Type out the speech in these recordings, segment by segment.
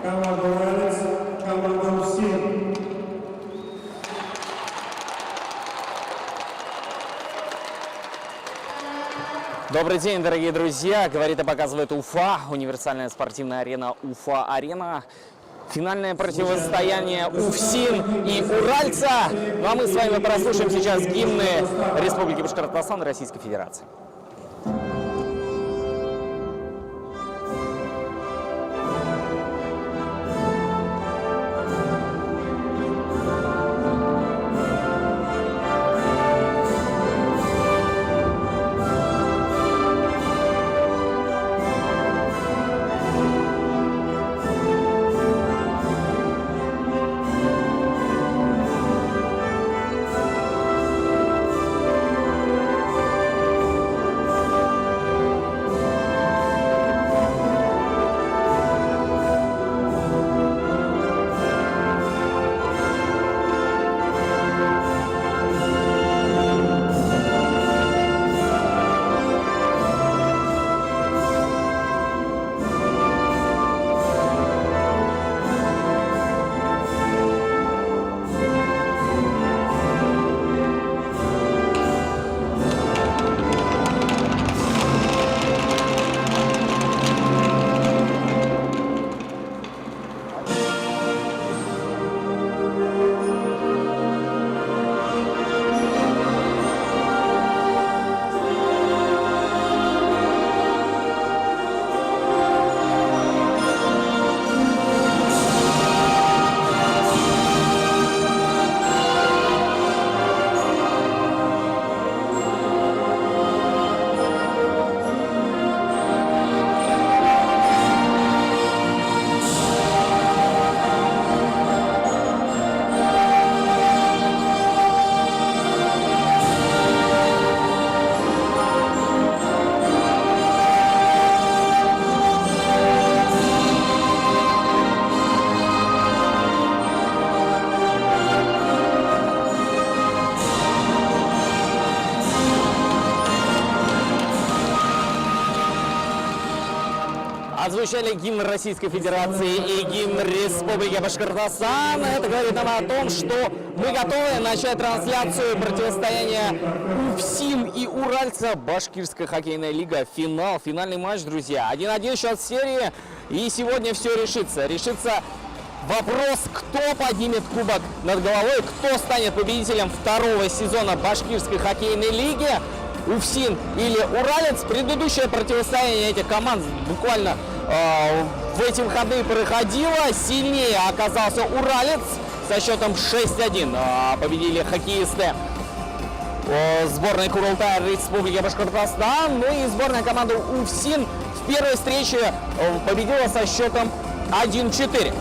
Команда «Уралец», команда «УФСИН». Добрый день, дорогие друзья. Говорит и показывает Уфа, универсальная спортивная арена Уфа-Арена. Финальное противостояние УФСИН и Уральца. Ну а мы с вами прослушаем сейчас гимны Республики Башкортостан и Российской Федерации. Отзвучали гимн Российской Федерации и гимн Республики Башкортостан. Это говорит нам о том, что мы готовы начать трансляцию противостояния УФСИН и Уральца. Башкирская хоккейная лига. Финал. Финальный матч, друзья. 1-1 счет серии. И сегодня все решится. Решится вопрос, кто поднимет кубок над головой, кто станет победителем второго сезона Башкирской хоккейной лиги. УФСИН или Уралец. Предыдущее противостояние этих команд буквально в эти выходные проходило. Сильнее оказался Уралец со счетом 6-1. Победили хоккеисты сборной Курултая Республики Башкортостан. Ну и сборная команда УФСИН в первой встрече победила со счетом 1-4.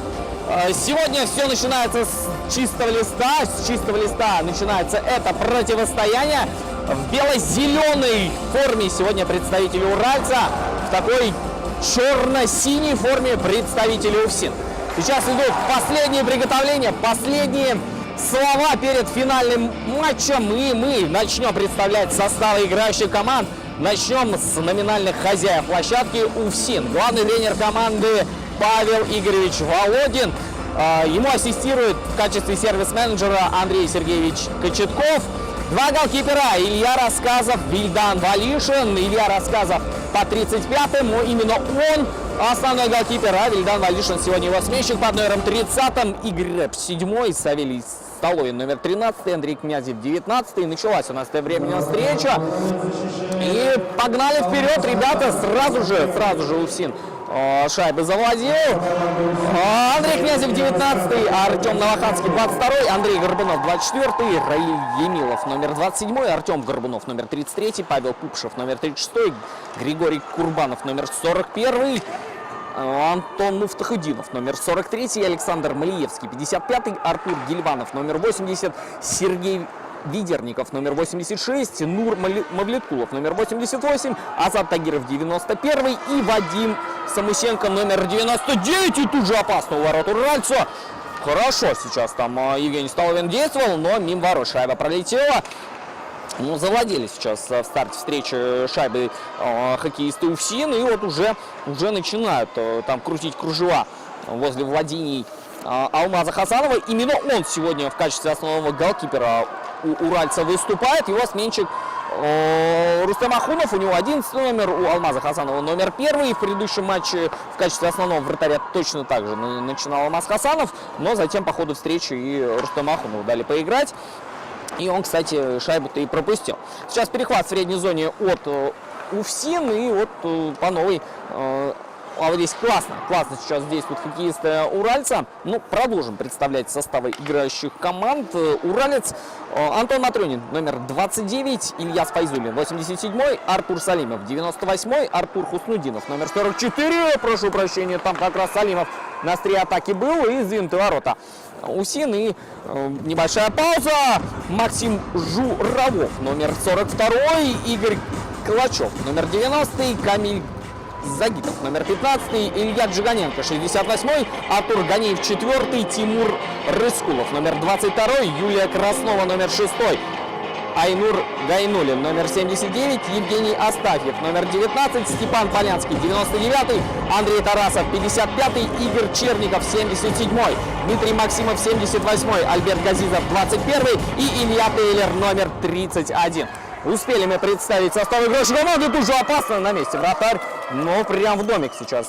Сегодня все начинается с чистого листа. С чистого листа начинается это противостояние. В бело-зеленой форме сегодня представители Уральца, в такой черно-синей форме представители УФСИН. Сейчас идут последние приготовления, последние слова перед финальным матчем, и мы начнем представлять составы играющих команд. Начнем с номинальных хозяев площадки УФСИН. Главный тренер команды Павел Игоревич Володин. Ему ассистирует в качестве сервис-менеджера Андрей Сергеевич Кочетков. Два голкипера: Илья Рассказов, Вильдан Валишин. Илья Рассказов по 35-м, но именно он основной голкипер, а Вильдан Валишин сегодня его сменщик под номером 30-м. Игорь Рэп 7-й, Савелий Столовин номер 13-й, Андрей Князев 19-й. Началась у нас временная встреча. И погнали вперед, ребята, сразу же УФСИН шайбы завладел. Андрей Князев 19-й, Артем Новоханский 22-й, Андрей Горбунов 24-й, Раиль Емилов номер 27-й, Артем Горбунов номер 33-й, Павел Купшев номер 36-й, Григорий Курбанов номер 41-й, Антон Муфтахудинов номер 43-й, Александр Малиевский 55-й, Артур Гильванов номер 80, Сергей Видерников номер 86, Нур Мавлеткулов номер 88, Азат Тагиров 91 и Вадим Самусенко номер 99. И тут же опасно у ворот Уральцу. Хорошо сейчас там Евгений Столовин действовал, но мимо ворот шайба пролетела. Ну, завладели сейчас в старте встречи шайбы хоккеисты УФСИН, и вот уже начинают там крутить кружева возле владений Алмаза Хасанова. Именно он сегодня в качестве основного голкипера у уральца выступает. Его сменщик Рустам Ахунов, у него 11 номер, у Алмаза Хасанова номер 1. В предыдущем матче в качестве основного вратаря точно так же начинал Алмаз Хасанов, но затем по ходу встречи и Рустаму Ахунову дали поиграть. И он, кстати, шайбу-то и пропустил. Сейчас перехват в средней зоне от УФСИН и вот по новой. А вот здесь классно сейчас действуют хоккеисты уральца. Ну, продолжим представлять составы играющих команд. Уралец Антон Матрёнин, номер 29, Ильяс Файзуллин, 87-й, Артур Салимов, 98-й, Артур Хуснудинов, номер 44, прошу прощения, там как раз Салимов на острие атаки был и сдвинуты ворота УФСИН. И небольшая пауза. Максим Журавов, номер 42-й, Игорь Калачев, номер 90-й, Камиль Загитов, номер 15-й, Илья Джиганенко, 68-й, Артур Ганиев, 4-й, Тимур Рыскулов, номер 22-й, Юлия Краснова, номер 6-й, Айнур Гайнулин, номер 79, Евгений Астафьев, номер 19, Степан Полянский, 99-й, Андрей Тарасов, 55-й, Игорь Черников, 77-й, Дмитрий Максимов, 78-й, Альберт Газизов, 21-й и Илья Тейлер, номер 31. Успели мы представить состав играющей команды, тут же опасно на месте вратарь, но прям в домик сейчас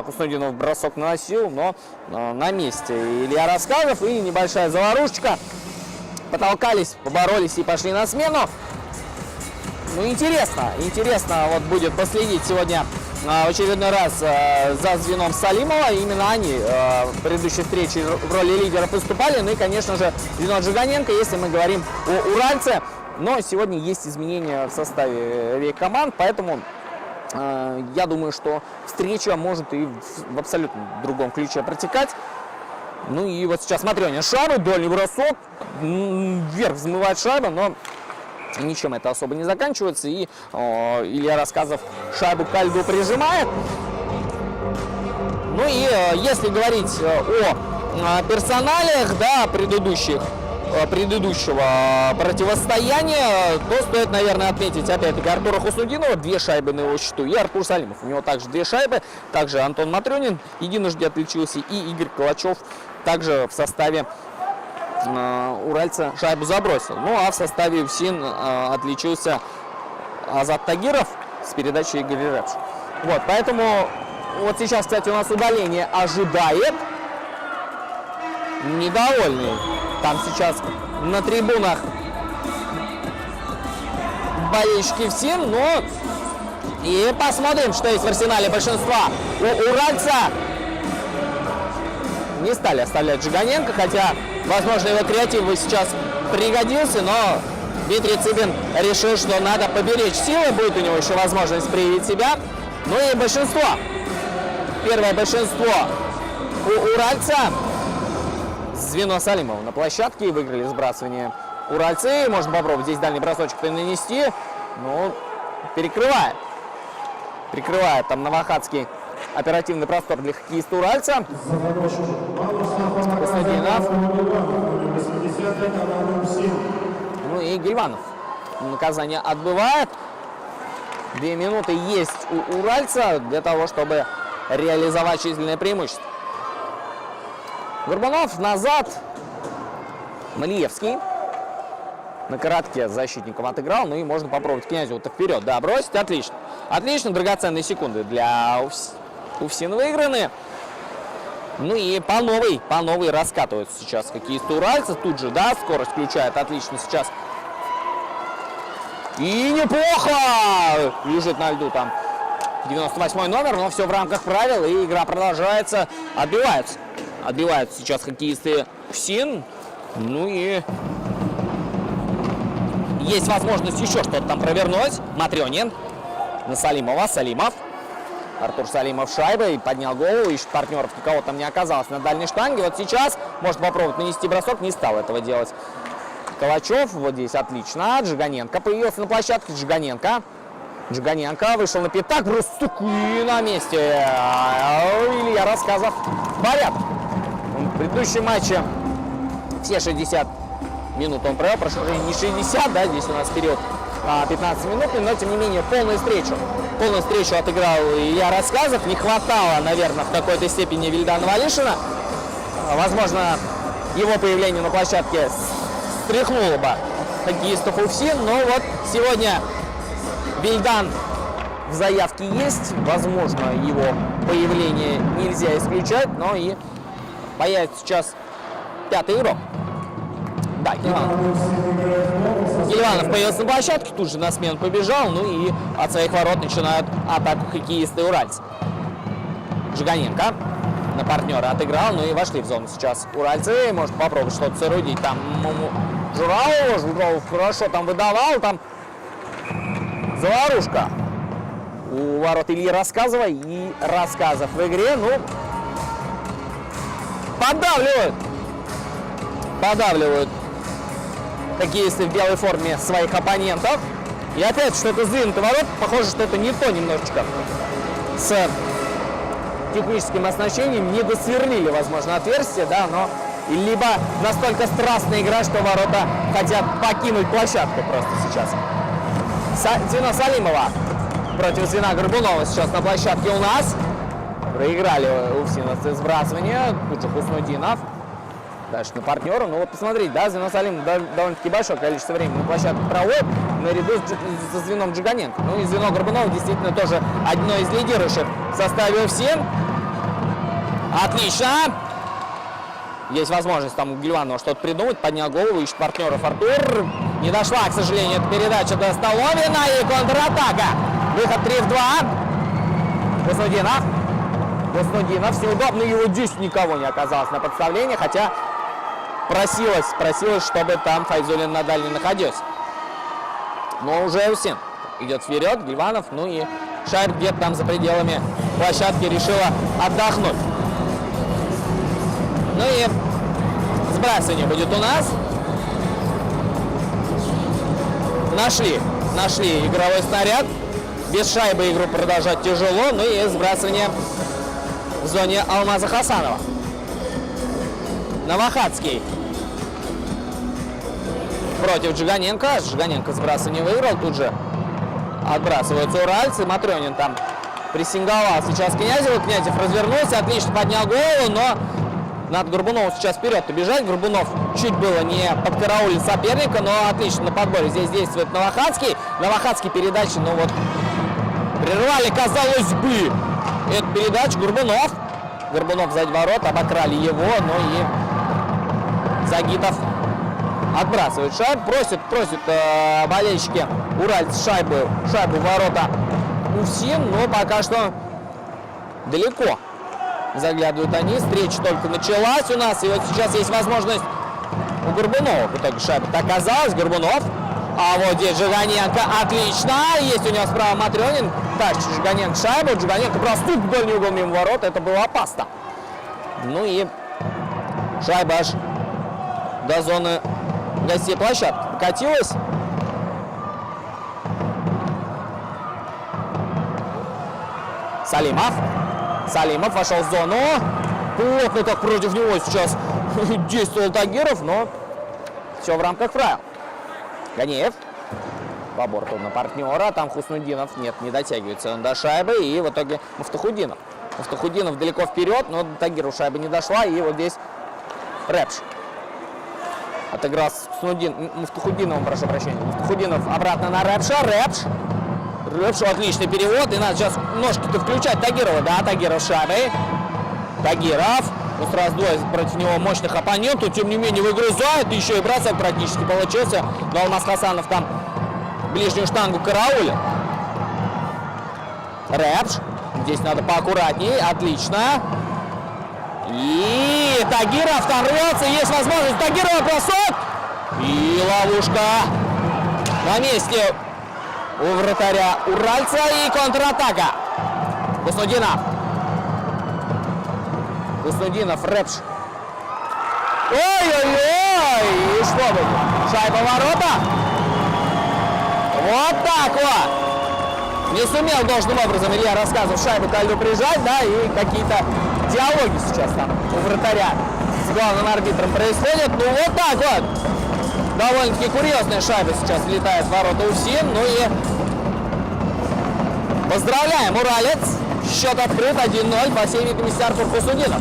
Хуснудинов бросок наносил, но на месте Илья Рассказов и небольшая заварушечка. Потолкались, поборолись и пошли на смену. Ну, интересно вот будет последить сегодня в очередной раз за звеном Салимова. Именно они в предыдущей встрече в роли лидеров выступали. Ну и, конечно же, звено Джиганенко, если мы говорим о уральце. Но сегодня есть изменения в составе обеих команд, поэтому я думаю, что встреча может и в абсолютно другом ключе протекать. Ну и вот сейчас Матрёнин шайба, дальний бросок, вверх взмывает шайба, но ничем это особо не заканчивается. И Илья Рассказов шайбу к льду прижимает. Ну и если говорить о персоналиях, да, предыдущего противостояния, то стоит, наверное, отметить опять-таки Артура Хуснудинова, 2 шайбы на его счету, и Артур Салимов, у него также 2 шайбы, также Антон Матрёнин единожды отличился, и Игорь Калачев также в составе уральца шайбу забросил. Ну а в составе УФСИН отличился Азат Тагиров с передачей Игоря Репш. Вот, поэтому вот сейчас, кстати, у нас удаление ожидает. Недовольный там сейчас на трибунах болельщики УФСИН, но и посмотрим, что есть в арсенале большинства у уральца. Не стали оставлять Джиганенко, хотя, возможно, его креатив бы сейчас пригодился, но Дмитрий Цыбин решил, что надо поберечь силы, будет у него еще возможность проявить себя. Ну и большинство, первое большинство у уральца. Звено Салимова на площадке, выиграли сбрасывание уральцы. Можно попробовать здесь дальний бросочек нанести, но перекрывает там Новохадский оперативный простор для хоккеиста уральца. Ну и Гильванов наказание отбывает. 2 минуты есть у уральца для того, чтобы реализовать численное преимущество. Горбунов назад. Малиевский на коротке с защитником отыграл. Ну и можно попробовать Князеву-то вперед. Да, бросить. Отлично. Отлично. Драгоценные секунды для УФСИН выиграны. Ну и по новой раскатываются сейчас хоккеисты уральца. Тут же, да, скорость включает. Отлично сейчас. И неплохо. Лежит на льду там 98 номер. Но все в рамках правил. И игра продолжается. Отбиваются сейчас хоккеисты УФСИН. Ну и есть возможность еще что-то там провернуть. Матрёнин на Салимова. Салимов. Артур Салимов шайбой поднял голову, ищет партнеров, никого там не оказалось на дальней штанге. Вот сейчас может попробовать нанести бросок, не стал этого делать Калачев. Вот здесь отлично. Джиганенко появился на площадке. Джиганенко вышел на пятак, бросок и на месте. Илья Рассказов. Порядок. В предыдущем матче все 60 минут он провел, прошу прощения, не 60, да, здесь у нас период 15 минут, но тем не менее полную встречу отыграл Илья Рассказов. Не хватало, наверное, в какой-то степени Вильдана Валишина. Возможно, его появление на площадке стряхнуло бы хоккеистов УФСИН, но вот сегодня Вильдан в заявке есть, возможно, его появление нельзя исключать, но и появится сейчас пятый игрок. Да, Гильванов появился на площадке, тут же на смену побежал, ну и от своих ворот начинают атаку хоккеисты уральцы. Жиганенко на партнера отыграл, ну и вошли в зону сейчас уральцы, может попробовать что-то соорудить. Там Журалов хорошо там выдавал, там заварушка у ворот Ильи Рассказова, и Рассказов в игре, ну, подавливают хоккеисты в белой форме своих оппонентов. И опять что-то сдвинуто ворот, похоже, что это не то немножечко с техническим оснащением, не досверлили, возможно, отверстие, да, но либо настолько страстная игра, что ворота хотят покинуть площадку просто сейчас. Звено Салимова против звена Горбунова сейчас на площадке у нас. Проиграли УФСИНовцы сбрасывание. Тут же Хуснудинов. Дальше на партнера. Ну вот посмотрите, да, звено Салимова довольно-таки большое количество времени на площадке проводит, наряду со звеном Джиганенко. Ну и звено Горбунова действительно тоже одно из лидирующих в составе УФСИН. Отлично! Есть возможность там у Гильванова что-то придумать. Поднял голову, ищет партнеров Артур. Не дошла, к сожалению, эта передача до Столовина. И контратака. Выход 3-2. Хуснудинов. Все удобно. Его здесь никого не оказалось на подставлении. Хотя просилось, чтобы там Файзулин на дальней находился. Но уже УФСИН идет вперед. Гильванов. Ну и шайба где-то там за пределами площадки решила отдохнуть. Ну и сбрасывание будет у нас. Нашли игровой снаряд. Без шайбы игру продолжать тяжело. Ну и сбрасывание в зоне Алмаза Хасанова. Новохадский против Джиганенко. Джиганенко сбрасывание выиграл. Тут же отбрасываются уральцы. Матрёнин там прессинговал сейчас Князева. Князев развернулся, отлично поднял голову, но надо Горбунову сейчас вперед-то бежать. Горбунов чуть было не подкараулил соперника, но отлично на подборе здесь действует Новохадский. Новохадский передачи, ну вот, прервали, казалось бы, эту передачу. Горбунов сзади ворот, обокрали его, но и Загитов отбрасывает шайбу. Просят болельщики уральцы шайбу в ворота УФСИН, но пока что далеко заглядывают они. Встреча только началась у нас. И вот сейчас есть возможность у Горбунова. В итоге шайба оказалась. Горбунов. А вот здесь Жиганенко. Отлично. Есть у него справа Матрёнин. Тащит Жиганенко шайбу. Жиганенко простук в дальний угол мимо ворот. Это было опасно. Ну и шайба аж до зоны гостей площадки катилась. Салимов вошел в зону. Плотно так против него сейчас действовал Тагиров, но все в рамках правил. Ганеев. По борту на партнера. Там Хуснудинов. Нет, не дотягивается он до шайбы. И в итоге Муфтахудинов. Муфтахудинов далеко вперед, но до Тагирова шайба не дошла. И вот здесь Рэпш отыграл с Муфтахудиновым, прошу прощения. Муфтахудинов обратно на Рэпша. Рэпшу отличный перевод. И надо сейчас ножки-то включать Тагирова. Да, Тагиров шайбой. Тагиров. Ну, сразу двое против него мощных оппонентов. Тем не менее, выгрызает. Еще и бросок практически получился. Но Алмаз Хасанов там ближнюю штангу караулит. Рэпш. Здесь надо поаккуратнее. Отлично. И Тагиров там рвется. Есть возможность. Тагирова бросок. И ловушка на месте у вратаря уральца. И контратака. Хуснудинов, Рэпш. Ой-ой-ой! И что будет? Шайба ворота. Вот так вот. Не сумел должным образом Илья Рассказов шайбу к льду прижать, да, и какие-то диалоги сейчас там у вратаря с главным арбитром происходят. Ну вот так вот. Довольно-таки курьезная шайба сейчас влетает в ворота УФСИН. Ну и поздравляем, уралец. Счет открыт 1-0. По всей видимости, Артур Хусудинов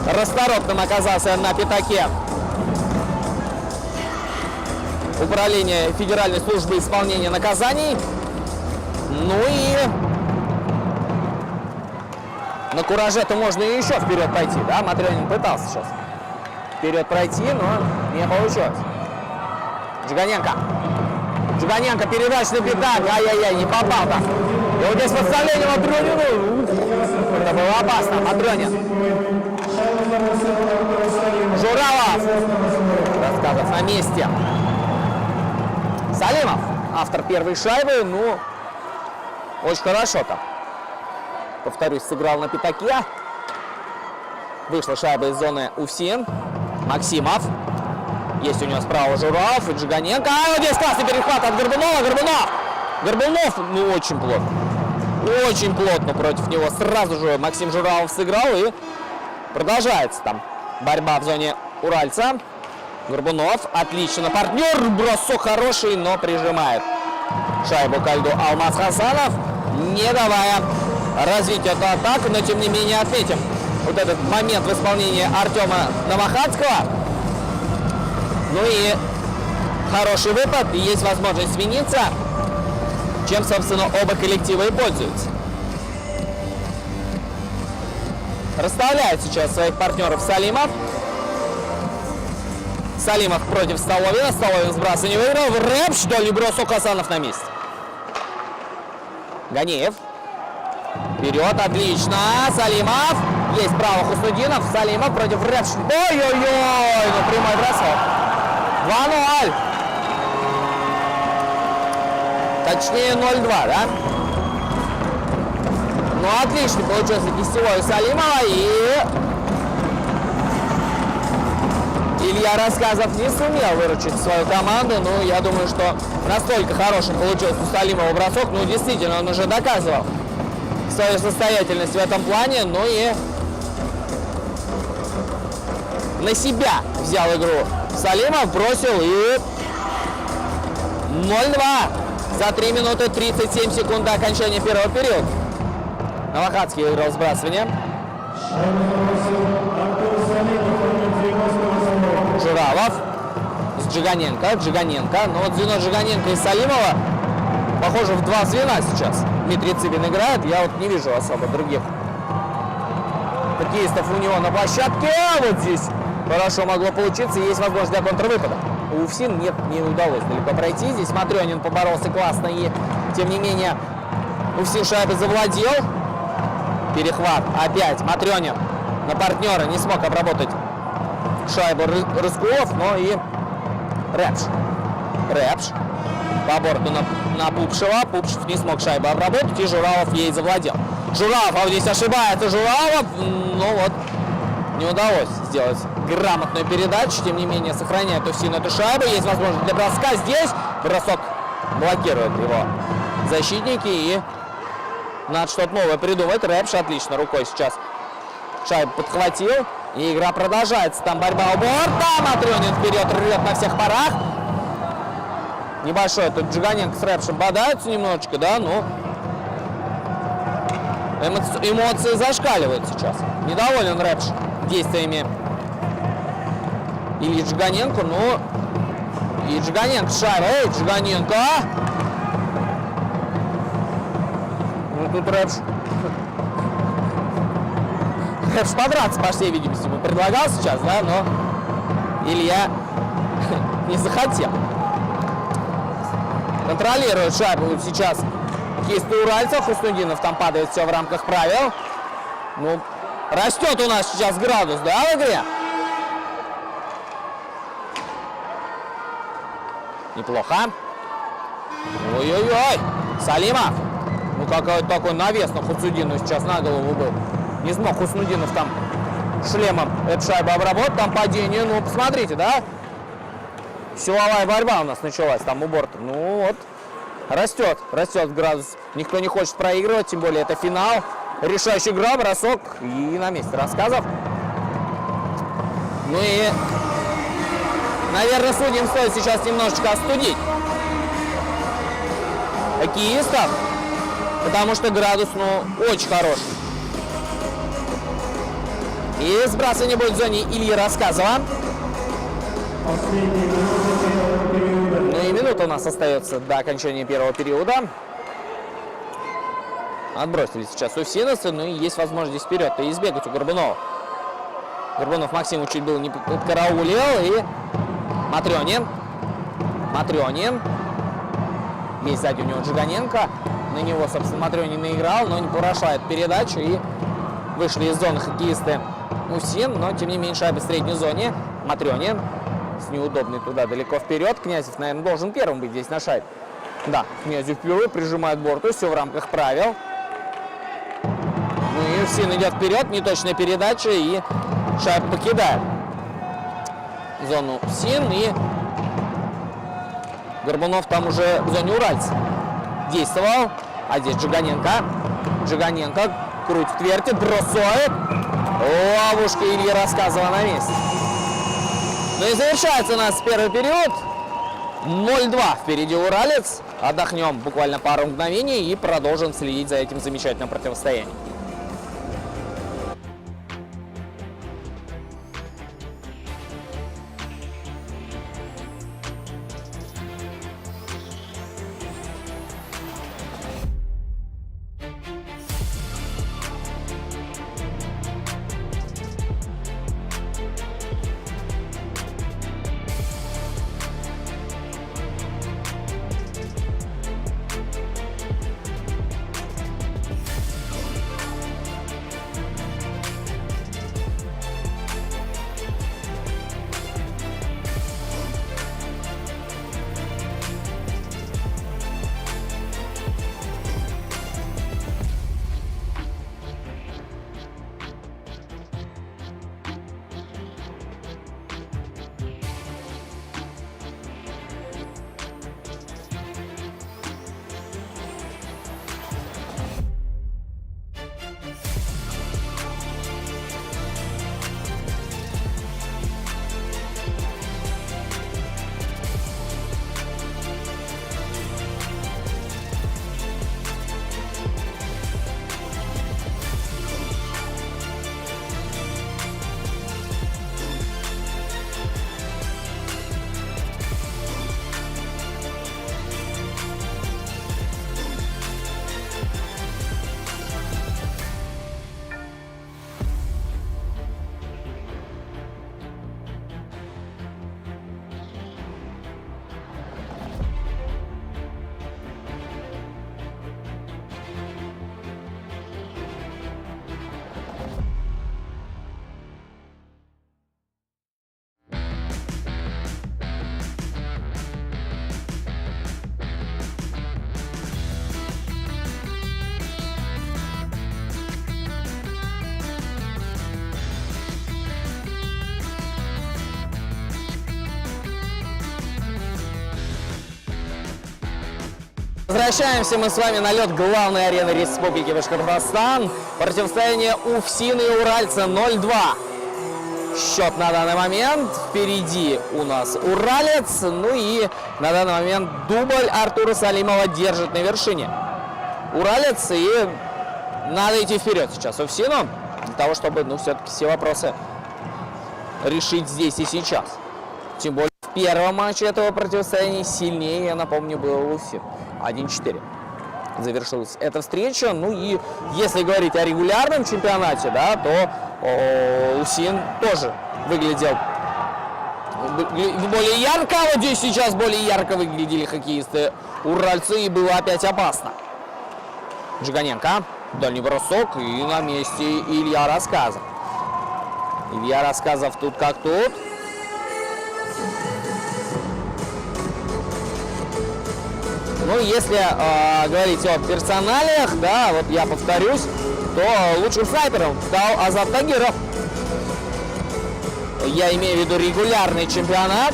расторопным оказался на пятаке Управления Федеральной службы исполнения наказаний. Ну и на кураже-то можно и еще вперед пойти, да? Матрёнин пытался сейчас вперед пройти, но не получилось. Джиганенко. Джиганенко, передачный пятак. Ай-яй-яй, не попал там. И вот здесь подставление Матрёнину. Это было опасно. Матрёнин. Журавов. Рассказов на месте. Салимов. Автор первой шайбы. Ну, очень хорошо там. Повторюсь, сыграл на пятаке. Вышла шайба из зоны УФСИН. Максимов. Есть у него справа Журавов и Джиганенко. А вот здесь классный перехват от Горбунова. Горбунов, ну, очень плотно. Очень плотно против него. Сразу же Максим Журавов сыграл. И продолжается там борьба в зоне уральца. Горбунов. Отлично. Партнер. Бросок хороший, но прижимает шайбу ко льду Алмаз Хасанов, не давая развить эту атаку. Но тем не менее отметим вот этот момент в исполнении Артема Новохадского. Ну и хороший выпад. И есть возможность смениться, чем, собственно, оба коллектива и пользуются. Расставляет сейчас своих партнеров Салимов. Салимов против Столовина. Столовин сбрасывание не выиграл. Рэпш, дальний бросок, Хасанов на месте. Ганеев. Вперед, отлично. Салимов. Есть право Хуснудинов. Салимов против Рэпш. Ой-ой-ой, ну прямой бросок. 2-0. Точнее 0-2, да? Ну, отлично получился кистевой у Салимова. И Илья Рассказов не сумел выручить свою команду. Ну, я думаю, что настолько хорошим получился у Салимова бросок. Ну, действительно, он уже доказывал свою состоятельность в этом плане. Ну и на себя взял игру Салимов, бросил и 0-2 за 3 минуты 37 секунд до окончания первого периода. Новохадский выиграл сбрасывание. Журавов с Джиганенко. Но вот звено Джиганенко и Салимова похоже в два звена сейчас. Дмитрий Цыбин играет. Я вот не вижу особо других хоккеистов у него на площадке. А вот здесь хорошо могло получиться. Есть возможность для контрвыпада. У УФСИН нет, не удалось далеко пройти. Здесь Матрёнин поборолся классно и, тем не менее, УФСИН шайбой завладел. Перехват опять Матрёнин на партнера. Не смог обработать шайбу Рыскулов, но и Рэпш по борту на Пупшева. Пупшев не смог шайбу обработать, и Журавов ей завладел. Журавов, а вот здесь ошибается Журавов. Ну вот, не удалось сделать грамотную передачу. Тем не менее, сохраняет УФСИН эту шайбу. Есть возможность для броска. Здесь бросок блокирует его защитники. И надо что-то новое придумать. Рэпш отлично рукой сейчас шайбу подхватил. И игра продолжается. Там борьба у борта. Матрёнин вперед рвет на всех парах. Небольшой тут Джиганенко с Рэпшем бодаются немножечко, да, ну. Эмоции зашкаливают сейчас. Недоволен Рэпш действиями Ильи Джиганенко, ну. И Джиганенко шайба. Эй, Джиганенко! Ну тут Рэпш. Рэпш подраться, по всей видимости, ему предлагал сейчас, да, но Илья не захотел. Контролирует шайбу сейчас кисты уральцев. Хуснудинов там падает, все в рамках правил. Ну, растет у нас сейчас градус, да, в игре? Неплохо. Ой-ой-ой. Салимов. Ну, какой-то такой навес на Хуснудину сейчас на голову был. Не смог Хуснудинов там шлемом эту шайбу обработать. Там падение. Ну, посмотрите, да? Силовая борьба у нас началась там у борта. Ну вот, растет градус. Никто не хочет проигрывать, тем более это финал. Решающая игра, бросок и на месте Рассказов. Ну и Наверное, судьям стоит сейчас немножечко остудить хоккеистов, потому что градус, ну, очень хороший. И сбрасывание будет в зоне Ильи Рассказова. Последние минуты первого периода. Ну и минута у нас остается до окончания первого периода. Отбросили сейчас Устиновцы, ну и есть возможность здесь вперед и избегать у Горбунова. Горбунов Максиму чуть было не подкараулил, и Матрёнин. Есть сзади у него Джиганенко. На него, собственно, Матрёнин наиграл, но не поражает передачу. И вышли из зоны хоккеисты Усин, но тем не менее шайба в средней зоне. Матрёнин с неудобной туда далеко вперед. Князев, наверное, должен первым быть здесь на шайбе. Да, Князев первый, прижимает борту, все в рамках правил. Ну и Усин идет вперед, неточная передача, и шайба покидает зону Усин, и Горбунов там уже в зоне уральца действовал. А здесь Джиганенко. Джиганенко крутит, вертит, бросает. Ловушка Ильи Рассказова на месте. Ну и завершается у нас первый период. 0-2 впереди уралец. Отдохнем буквально пару мгновений и продолжим следить за этим замечательным противостоянием. Возвращаемся мы с вами на лед главной арены Республики Башкортостан. Противостояние Уфсина и Уральца 0-2. Счет на данный момент. Впереди у нас уралец. Ну и на данный момент дубль Артура Салимова держит на вершине уралец. И надо идти вперед сейчас Уфсину, для того, чтобы, ну, все-таки все вопросы решить здесь и сейчас. Тем более в первом матче этого противостояния сильнее, я напомню, был Уфсин. 1-4 завершилась эта встреча. Ну и если говорить о регулярном чемпионате, да, то Усин тоже выглядел более ярко. Вот здесь сейчас более ярко выглядели хоккеисты уральцы, и было опять опасно. Джиганенко, дальний бросок, и на месте Илья Рассказов. Илья Рассказов тут как тут. Ну, если говорить о персоналиях, да, вот я повторюсь, то лучшим снайпером стал Азат Тагиров. Я имею в виду регулярный чемпионат.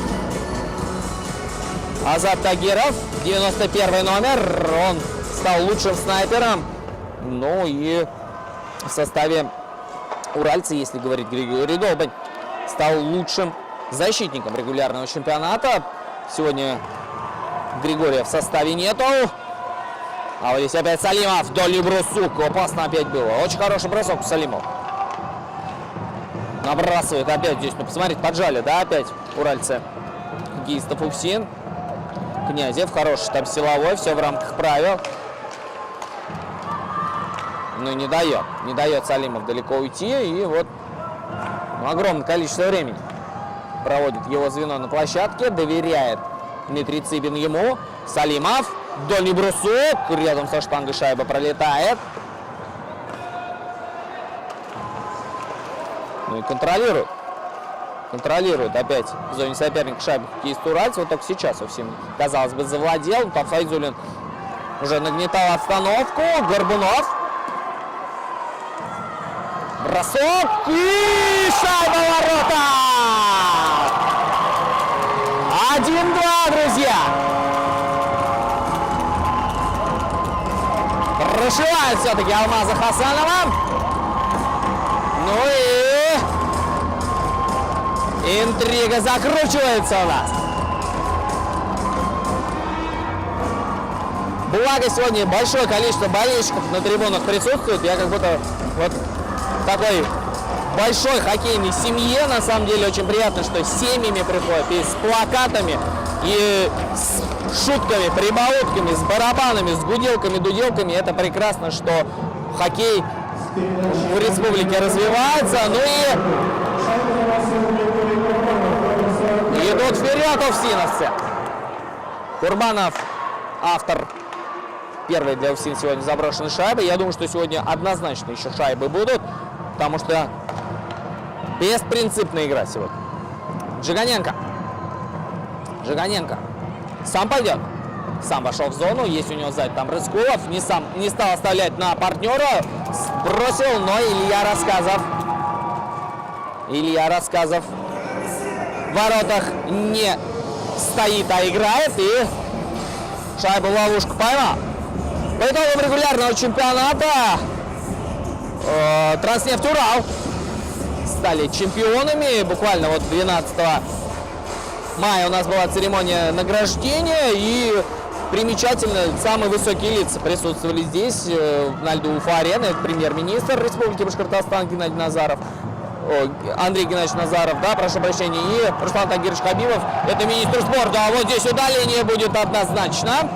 Азат Тагиров, 91 номер, он стал лучшим снайпером. Ну и в составе уральца, если говорить, Григорий Долбань стал лучшим защитником регулярного чемпионата. Сегодня Григория в составе нету. А вот здесь опять Салимов. Дальний бросок. Опасно опять было. Очень хороший бросок у Салимова. Набрасывает опять здесь. Ну, посмотрите, поджали, да, опять уральцы. Гистов, Уксин. Князев. Хороший там силовой. Все в рамках правил. Ну, не дает Салимов далеко уйти. И вот огромное количество времени проводит его звено на площадке. Доверяет Дмитрий Цыбин ему. Салимов. Дальний бросок. Рядом со штангой шайба пролетает. Ну и контролирует. Контролирует опять в зоне соперника шайбу хоккеист уральцев. Вот только сейчас Уфсин, казалось бы, завладел. Там Файзуллин уже нагнетал обстановку. Горбунов. Бросок. И шайба в ворота. 1-2, друзья. Прошивает все-таки Алмаза Хасанова. Ну и интрига закручивается у нас. Благо сегодня большое количество болельщиков на трибунах присутствует. Я как будто вот такой большой хоккейной семье. На самом деле очень приятно, что с семьями приходят и с плакатами, и с шутками, прибаутками, с барабанами, с гуделками, дуделками. Это прекрасно, что хоккей в республике развивается. Ну и идут вперед уфсиновцы. Курбанов, автор первой для Уфсин сегодня заброшенной шайбы. Я думаю, что сегодня однозначно еще шайбы будут, потому что беспринципная игра сегодня. Жиганенко. Сам пойдет. Сам вошел в зону. Есть у него сзади там Рыскулов. Не стал оставлять на партнера. Бросил, но Илья Рассказов в воротах не стоит, а играет. И шайбу в ловушку поймал. По итогам регулярного чемпионата Транснефть Урал стали чемпионами. Буквально вот 12 мая у нас была церемония награждения. И примечательно, самые высокие лица присутствовали здесь, на льду Уфа-арены. Это премьер-министр Республики Башкортостан Геннадий Назаров. Андрей Геннадьевич Назаров, да, прошу прощения. И Руслан Тагирович Хабибов, это министр спорта. А вот здесь удаление будет однозначно.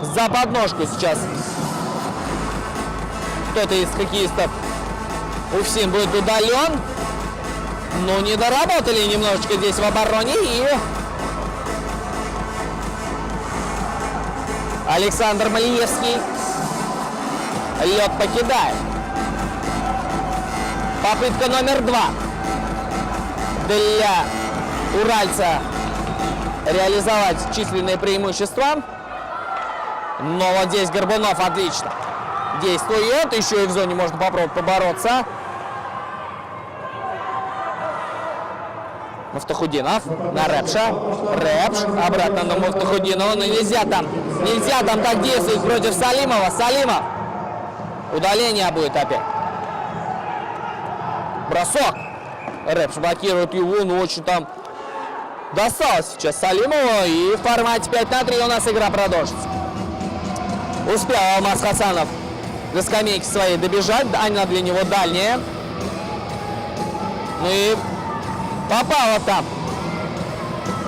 За подножку сейчас кто-то из хоккеистов Уфсин будет удален. Но не доработали немножечко здесь в обороне. И Александр Малиевский лед покидает. Попытка номер 2 для уральца реализовать численные преимущества. Но вот здесь Горбунов отлично действует. Еще и в зоне можно попробовать побороться. Муфтахудинов на Рэпша. Рэпш обратно на Муфтахудинова. Но нельзя там так действовать против Салимова. Салимов. Удаление будет опять. Бросок. Рэпш блокирует его, но очень там досталось сейчас Салимову. И в формате 5-3 у нас игра продолжится. Успел Алмаз Хасанов до скамейки своей добежать. Она для него дальняя. Ну и попало там.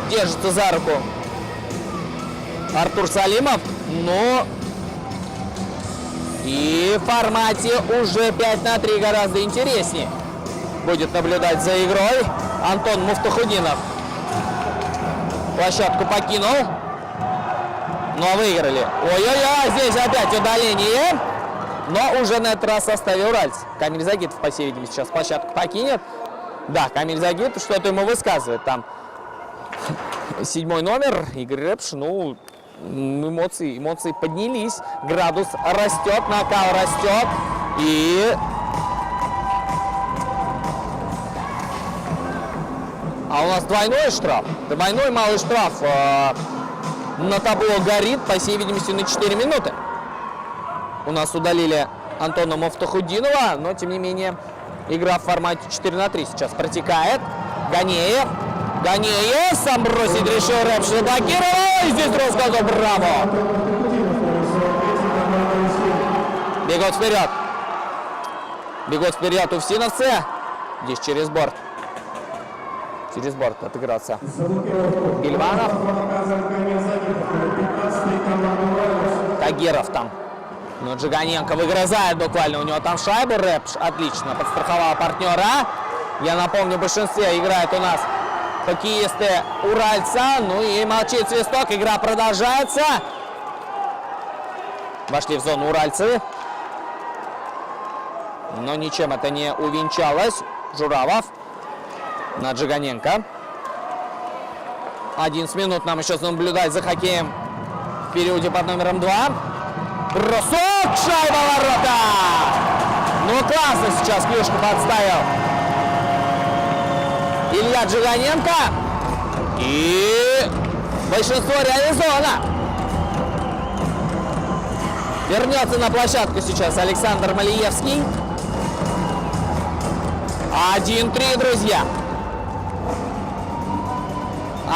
Держится за руку Артур Салимов. Но и в формате уже 5-3 гораздо интереснее будет наблюдать за игрой. Антон Муфтахудинов площадку покинул. Но выиграли. Ой-ой-ой, здесь опять удаление. Но уже на этот раз в составе уральцев. Камиль Загитов, по всей видимости, сейчас площадку покинет. Да, Камиль Загитов что-то ему высказывает. Там 7-й номер, Игорь Рэпш. Ну, эмоции поднялись. Градус растет, накал растет. И а у нас двойной штраф. Двойной малый штраф на табло горит, по всей видимости, на 4 минуты. У нас удалили Антона Муфтахудинова, но, тем не менее, игра в формате 4-3 сейчас протекает. Ганеев Ганеев сам бросить решил, рэп заблокировал. И здесь Росгазов, браво. Бегут вперед. Бегут вперед уфсиновцы. Здесь через борт. Через борт отыгрался Бельванов. Тагиров там. Но Джиганенко выгрызает буквально. У него там шайбу. Рэпш отлично подстраховал партнера. Я напомню, в большинстве играет у нас хоккеисты Уральца. Ну и молчит свисток. Игра продолжается. Вошли в зону уральцы. Но ничем это не увенчалось. Журавов на Джиганенко. 11 минут нам еще наблюдать за хоккеем в периоде под номером 2. Бросок, шайба, ворота! Ну классно сейчас клюшку подставил Илья Джиганенко. И большинство реализовано. Вернется на площадку сейчас Александр Малиевский. 1-3, друзья.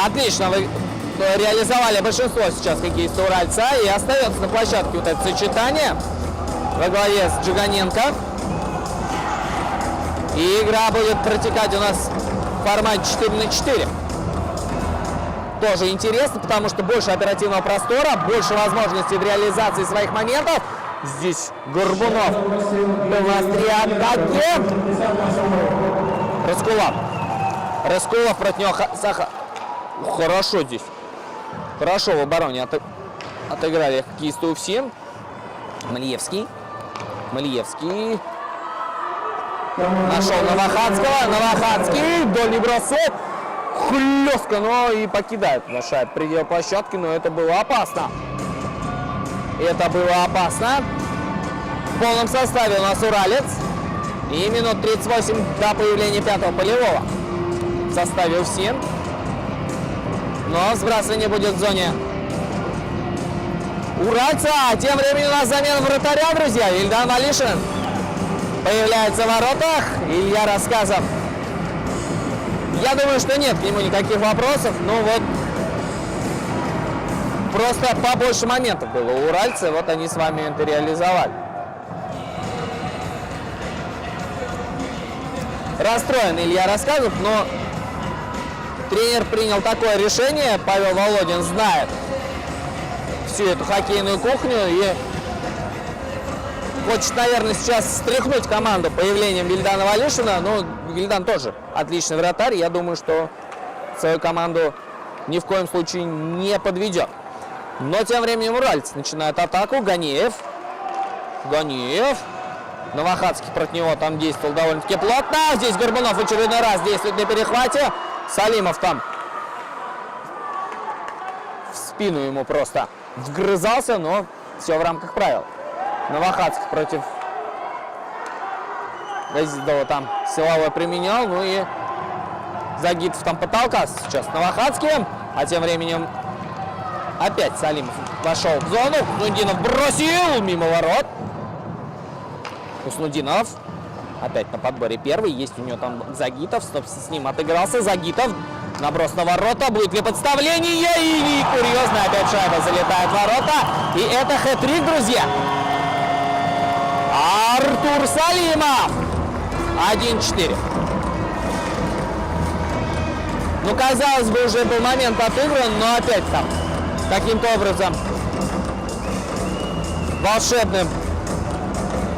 Отлично вы реализовали большинство сейчас хоккеисты Уральца. И остается на площадке вот это сочетание во главе с Джиганенко. И игра будет протекать у нас в формате 4-4. Тоже интересно, потому что больше оперативного простора, больше возможностей в реализации своих моментов. Здесь Горбунов был на острие атаки. Рыскулов против него Саха. Хорошо здесь. Хорошо в обороне отыграли хоккеисты Уфсин. Малиевский. Нашел Новохадского. Новохадский. Дольний бросок. Хлестко, но и покидает наша предел площадки. Но это было опасно. В полном составе у нас Уралец. И минут 38 до появления пятого полевого в составе Уфсин. Но сбрасывание будет в зоне Уральца. Тем временем у нас замена вратаря, друзья. Ильдан Валишин появляется в воротах. Илья Рассказов. Я думаю, что нет к нему никаких вопросов. Ну вот, просто побольше моментов было у Уральца. Вот они с вами это реализовали. Расстроен Илья Рассказов, но тренер принял такое решение. Павел Володин знает всю эту хоккейную кухню и хочет, наверное, сейчас встряхнуть команду появлением Вильдана Валишина. Но Вильдан тоже отличный вратарь. Я думаю, что свою команду ни в коем случае не подведет. Но тем временем уральцы начинают атаку. Ганеев. Новохадский против него там действовал довольно-таки плотно. Здесь Горбунов в очередной раз действует на перехвате. Салимов там в спину ему просто вгрызался, но все в рамках правил. Новохадский против Газидова там силовой применял. Ну и Загитов там потолкался сейчас Новохадским. А тем временем опять Салимов вошел в зону. Хуснудинов бросил мимо ворот. Хуснудинов опять на подборе первый. Есть у него там Загитов. С ним отыгрался Загитов. Наброс на ворота. Будет ли подставление? И курьезно опять шайба залетает в ворота. И это хэт-трик, друзья. Артур Салимов. 1-4. Ну, казалось бы, уже был момент отыгран, но опять там каким-то образом волшебным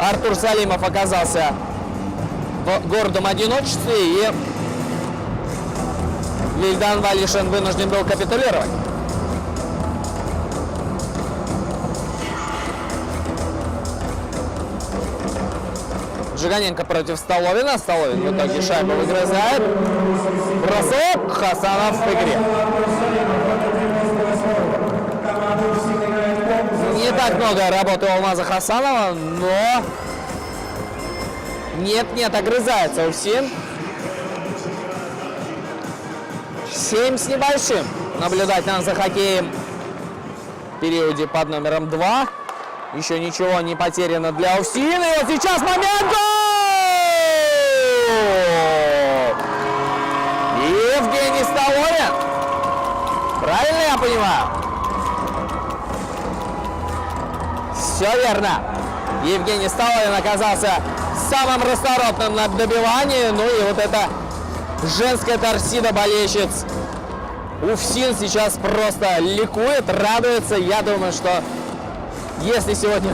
Артур Салимов оказался в гордом одиночестве, и Вильдан Валишин вынужден был капитулировать. Джиганенко против Столовина. Столовин в итоге шайбу выгрызает. Бросок. Хасанов в игре. Не так много работы у Алмаза Хасанова, но нет, огрызается Уфсин. 7 с небольшим. Наблюдать нам за хоккеем в периоде под номером 2. Еще ничего не потеряно для Уфсина. И вот сейчас момент! Гол! Евгений Столовин верно. Евгений Столовин оказался самым расторопным на добивании. Ну и вот эта женская торсида болельщиц УФСИН сейчас просто ликует, радуется. Я думаю, что если сегодня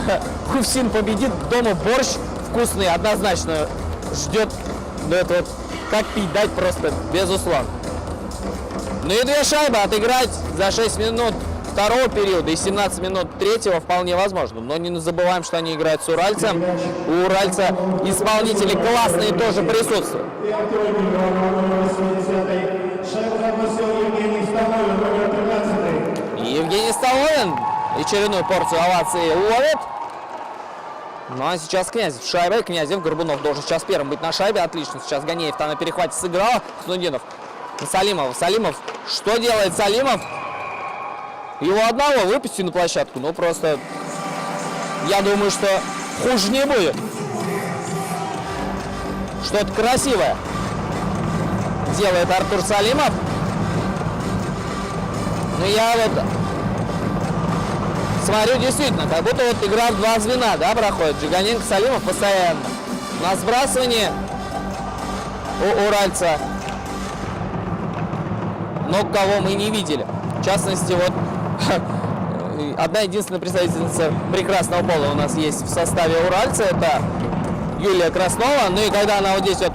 УФСИН победит, дома борщ вкусный однозначно ждет. Ну это вот как пить дать просто, безусловно. Ну и 2 шайбы отыграть за 6 минут второго периода и 17 минут третьего вполне возможно. Но не забываем, что они играют с уральцем. У уральца исполнители классные тоже присутствуют. И Евгений Столовин очередную порцию овации ловит. Ну а сейчас Князев с шайбой. Князев, Горбунов должен сейчас первым быть на шайбе. Отлично. Сейчас Ганеев там на перехвате сыграл. Снудинов на Салимова. Салимов. Что делает Салимов? Его одного выпустили на площадку. Ну просто, я думаю, что хуже не будет. Что-то красивое делает Артур Салимов. Ну я вот смотрю, действительно, как будто вот игра в 2 звена, да, проходит. Джиганенко, Салимов постоянно. На сбрасывании у уральца. Но кого мы не видели. В частности, вот одна единственная представительница прекрасного пола у нас есть в составе уральца. Это Юлия Краснова. Ну и когда она вот здесь вот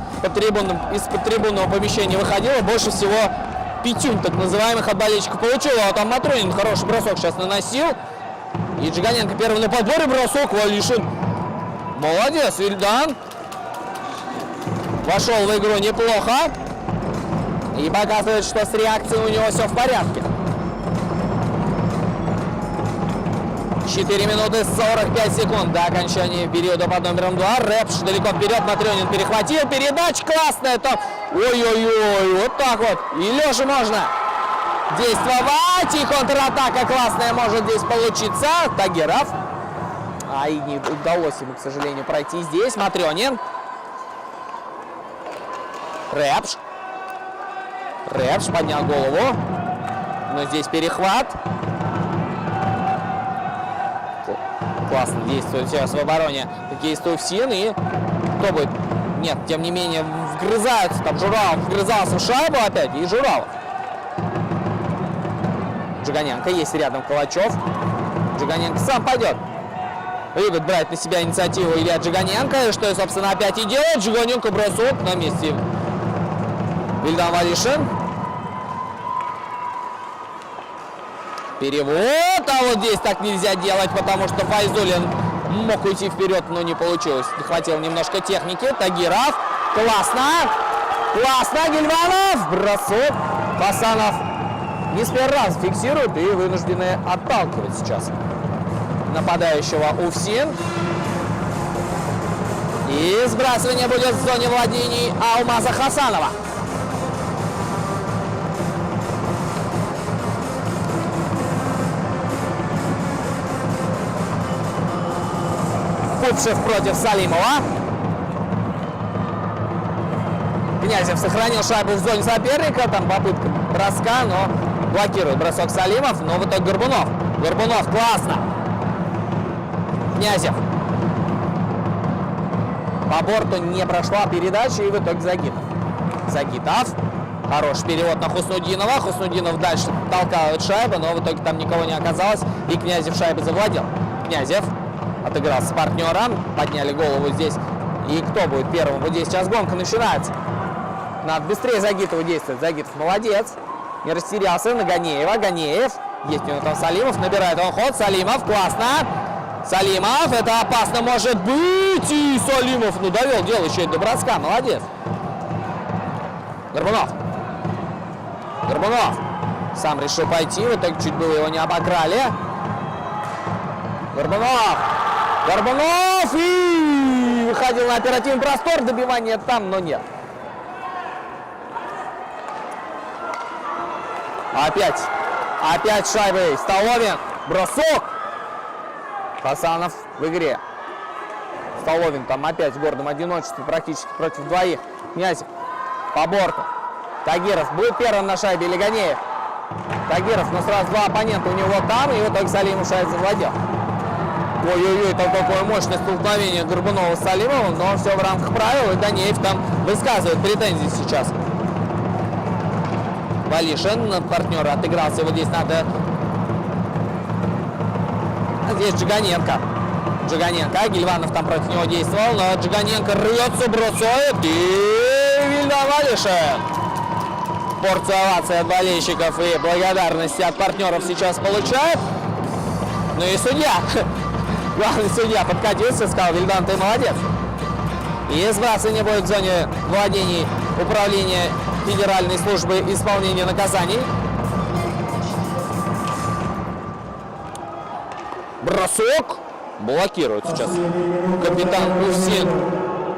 из-под трибунного помещения выходила, больше всего пятюнь так называемых от болельщиков получила. А там Матронин хороший бросок сейчас наносил. И Джиганенко первый на подборе, бросок, Валишин. Молодец, Ильдан. Вошел в игру неплохо. И показывает, что с реакцией у него все в порядке. 4 минуты 45 секунд до окончания периода под номером 2. Рэпш далеко вперед, Матрёнин перехватил. Передача классная. Там... Ой-ой-ой, вот так вот. И лежа можно действовать. И контратака классная может здесь получиться. Тагиров. А и не удалось ему, к сожалению, пройти здесь. Матрёнин. Рэпш. Рэпш поднял голову. Но здесь перехват. Классно действует сейчас в обороне. Действует УФСИН. И кто будет? Нет, тем не менее, вгрызаются. Там Журавов вгрызался в шайбу опять. И Журавов. Джиганенко есть рядом Калачев. Джиганенко сам пойдет. Любит брать на себя инициативу Илья Джиганенко. Что, собственно, опять и делает. Джиганенко бросок на месте. Ильдан Валишин. Перевод. А вот здесь так нельзя делать, потому что Файзулин мог уйти вперед, но не получилось. Не хватило немножко техники. Тагиров. Классно. Классно. Гильванов. Бросок. Хасанов не с первый раз фиксирует и вынуждены отталкивать сейчас нападающего УФСИН. И сбрасывание будет в зоне владений Алмаза Хасанова. Купшев против Салимова. Князев сохранил шайбу в зоне соперника. Там попытка броска, но блокирует бросок Салимов. Но в итоге Горбунов. Горбунов, классно. Князев. По борту не прошла передача, и в итоге Загитов. Загитов. Хороший перевод на Хуснудинова. Хуснудинов дальше толкает шайбу, но в итоге там никого не оказалось. И Князев шайбой завладел. Князев отыграл с партнером. Подняли голову здесь. И кто будет первым? Вот здесь сейчас гонка начинается. Надо быстрее Загитову действовать. Загитов молодец. Не растерялся на Ганеева. Ганеев. Есть у него там Салимов. Набирает он ход. Салимов. Классно. Салимов. Это опасно может быть. И Салимов, ну, довел дело еще и до броска. Молодец. Горбунов. Горбунов. Сам решил пойти. В итоге чуть было его не обокрали. Горбунов. Горбунов. И выходил на оперативный простор. Добивание там, но нет. Опять шайбой. Столовин. Бросок. Хасанов в игре. Столовин там опять в гордом одиночестве практически против двоих. Князев по борту. Тагиров будет первым на шайбе или Ганеев? Тагиров, но сразу два оппонента у него там. И в итоге Салимов шайбу завладел. Ой-ой-ой, там какое мощное столкновение Горбунова с Салимовым, но все в рамках правил, и Данеев там высказывает претензии сейчас. Валишин, партнер отыгрался, его здесь надо... Здесь Джиганенко. Джиганенко, Гильванов там против него действовал, но Джиганенко рвется, бросает, и Вильдан Валишин. Порцию оваций от болельщиков и благодарности от партнеров сейчас получает. Ну и судья. Главный судья подкатился, сказал: Вильдан, ты молодец. И сбрасывание будет в зоне владений управления Федеральной службы исполнения наказаний. Бросок. Блокирует сейчас капитан Увсин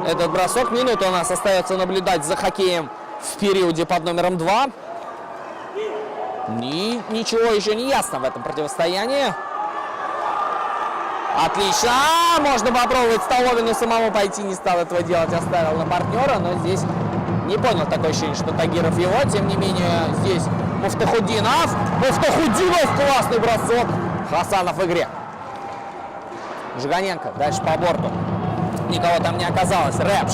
этот бросок. Минуту у нас остается наблюдать за хоккеем в периоде под номером 2. Ничего еще не ясно в этом противостоянии. Отлично! Можно попробовать Столовину самому пойти, не стал этого делать, оставил на партнера, но здесь не понял, такое ощущение, что Тагиров его. Тем не менее, здесь Муфтахудинов. Муфтахудинов, классный бросок. Хасанов в игре. Жиганенко дальше по борту. Никого там не оказалось. Рэпш.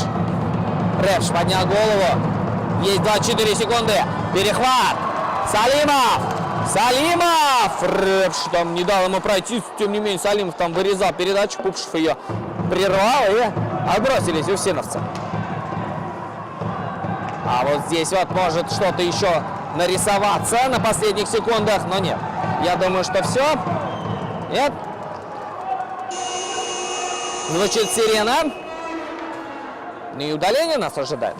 Рэпш поднял голову. Есть 24 секунды. Перехват. Салимов. Салимов. Рэпш там не дал ему пройти. Тем не менее, Салимов там вырезал передачу. Купшев ее прервал и отбросились уфсиновцы. А вот здесь вот может что-то еще нарисоваться на последних секундах. Но нет. Я думаю, что все. Нет. Звучит сирена. И удаление нас ожидает.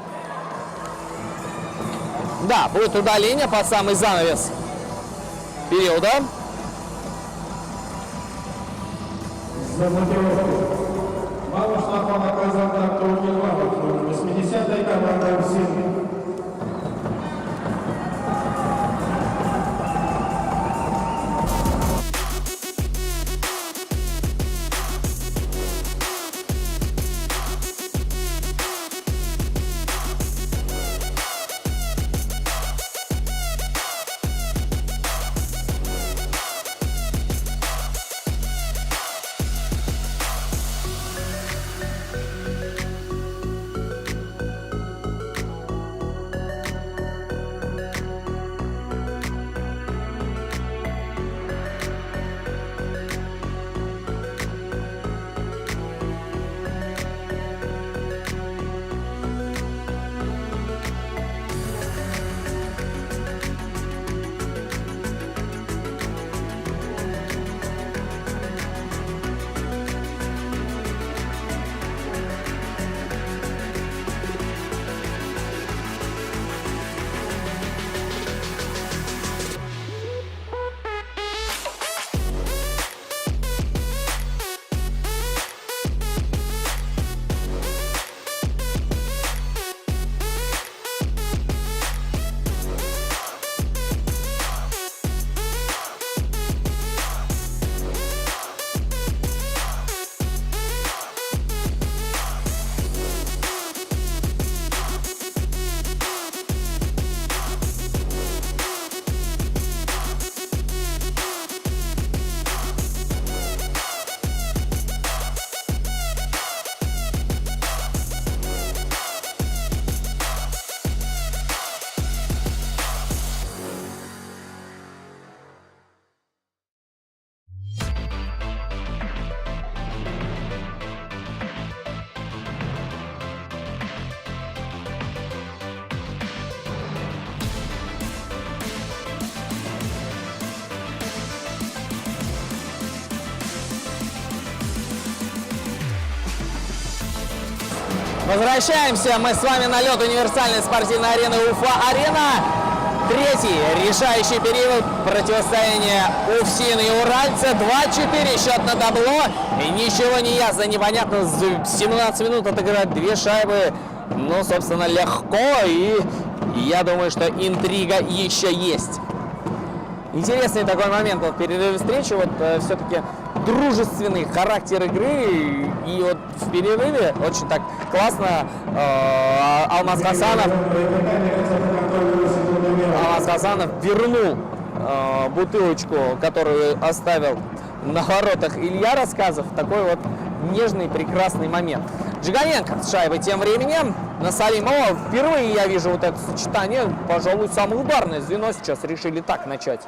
Да, будет удаление под самый занавес периода. За мотивировку. Мало штрафа наказан Артур Гильванов. 80-я команда Увсин. Возвращаемся мы с вами на лед универсальной спортивной арены Уфа-Арена. Третий решающий период противостояния Увсин и Уральца. 2-4 счет на табло. И ничего не ясно, непонятно. 17 минут отыграть 2 шайбы. Ну, собственно, легко. И я думаю, что интрига еще есть. Интересный такой момент вот в перерыве встречи. Вот все-таки дружественный характер игры. И вот в перерыве очень так классно Алмаз Хасанов вернул бутылочку, которую оставил на воротах Илья Рассказов. Такой вот нежный, прекрасный момент. Джиганенко с шайбой тем временем на Салимова. Впервые я вижу вот это сочетание. Пожалуй, самое ударное звено сейчас решили так начать.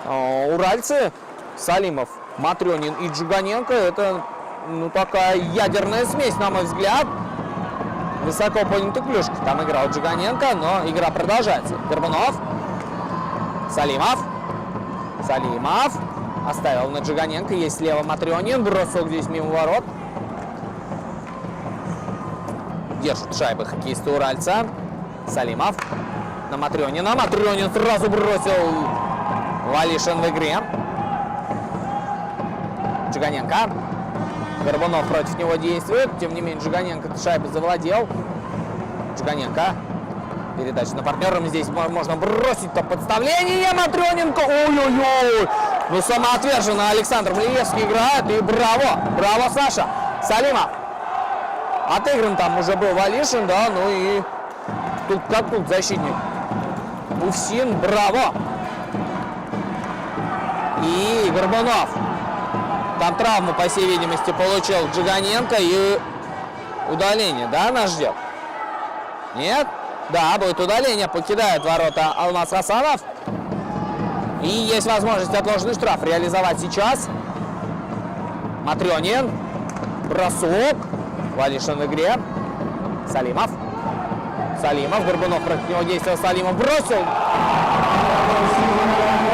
Уральцы, Салимов, Матрёнин и Джиганенко. Это, ну, такая ядерная смесь, на мой взгляд. Высоко поднятый клюшки. Там играл Джиганенко, но игра продолжается. Горбунов. Салимов. Салимов. Оставил на Джиганенко. Есть слева Матрёнин. Бросок здесь мимо ворот. Держит шайбы хоккеисты уральца. Салимов. На Матрёнина. Матрёнин сразу бросил. Валишин в игре. Джиганенко. Горбунов против него действует. Тем не менее, Джиганенко шайбой завладел. Джиганенко. Передача на партнерам. Здесь можно бросить то подставление. Матрёненко. Ой-ой-ой. Ну, самоотверженно Александр Млиевский играет. И браво. Браво, Саша. Салимов. Отыгран там уже был Валишин, да. Ну и тут как тут защитник. Увсин. Браво. И Горбунов. Там травму, по всей видимости, получил Джиганенко. И удаление, да, нас ждет? Нет? Да, будет удаление. Покидает ворота Алмаз Хасанов. И есть возможность отложенный штраф реализовать сейчас. Матрёнин. Бросок. Валишин в игре. Салимов. Салимов. Горбунов против него действовал. Салимов бросил.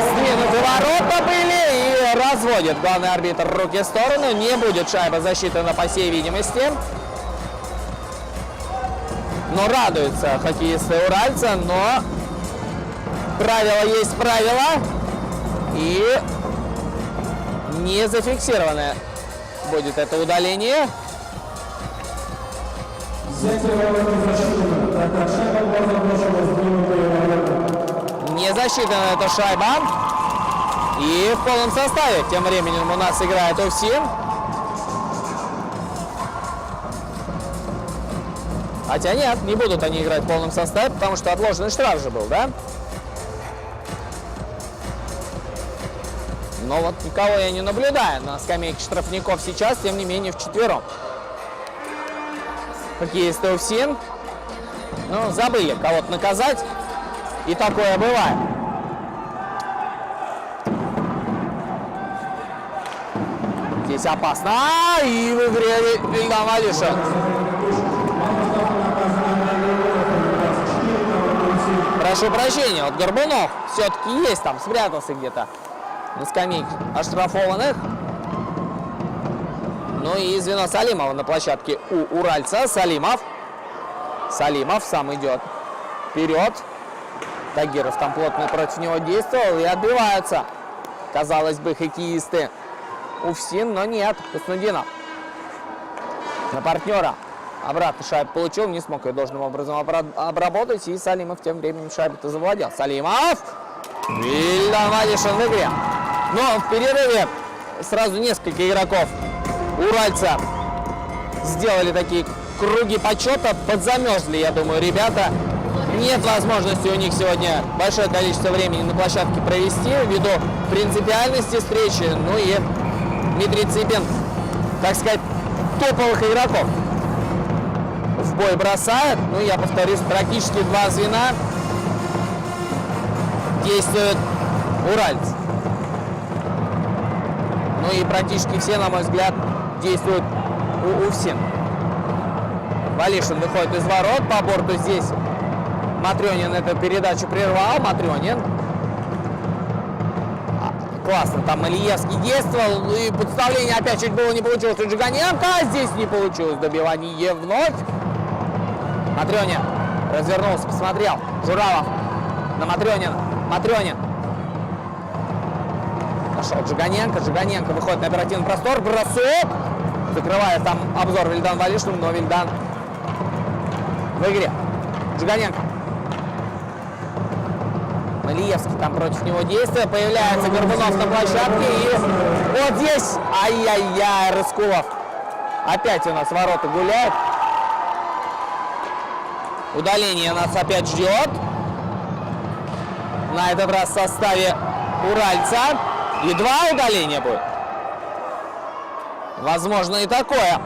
Сдвинуты ворота были. И разводит главный арбитр руки в сторону. Не будет шайба засчитана, по всей видимости. Но радуются хоккеисты уральца. Но правило есть правило. И не зафиксировано будет это удаление. Не засчитана эта шайба. И в полном составе тем временем у нас играет Увсин. Хотя нет, не будут они играть в полном составе, потому что отложенный штраф же был, да? Но вот никого я не наблюдаю на скамейке штрафников сейчас, тем не менее вчетвером. Хоккеисты Увсин. Ну, забыли кого-то наказать. И такое бывает. Здесь опасно. И в игре Вильдан Валишин. Прошу прощения, вот Горбунов все-таки есть там, спрятался где-то на скамейке оштрафованных. Ну и звено Салимова на площадке у уральца. Салимов. Салимов сам идет вперед. Тагиров там плотно против него действовал. И отбиваются, казалось бы, хоккеисты Увсин, но нет. Хуснудинов на партнера. Обратно шайбу получил, не смог ее должным образом обработать. И Салимов тем временем шайбу-то завладел. Салимов. Вильдан Валишин в игре. Но в перерыве сразу несколько игроков уральца сделали такие круги почета. Подзамерзли, я думаю, ребята. Нет возможности у них сегодня большое количество времени на площадке провести ввиду принципиальности встречи. Ну и Дмитрий Цыпин, так сказать, топовых игроков в бой бросает. Ну, я повторюсь, практически два звена действуют уральцы. Ну и практически все, на мой взгляд, действуют у Увсин. Валишин выходит из ворот по борту здесь. Матрёнин эту передачу прервал. Матрёнин. Классно, там Ильевский действовал. И подставление опять чуть было не получилось у Джиганенко. А здесь не получилось добивание вновь. Матрёнин развернулся, посмотрел. Журавов на Матрёнина. Матрёнин. Нашел Джиганенко. Джиганенко выходит на оперативный простор. Бросок. Закрывает там обзор Вильдан Валишин, но Вильдан в игре. Джиганенко. Малиевский там против него действия. Появляется Горбунов на площадке. И вот здесь. Ай-яй-яй, Рыскулов. Опять у нас ворота гуляют. Удаление нас опять ждет. На этот раз в составе уральца. И два удаления будет. Возможно и такое.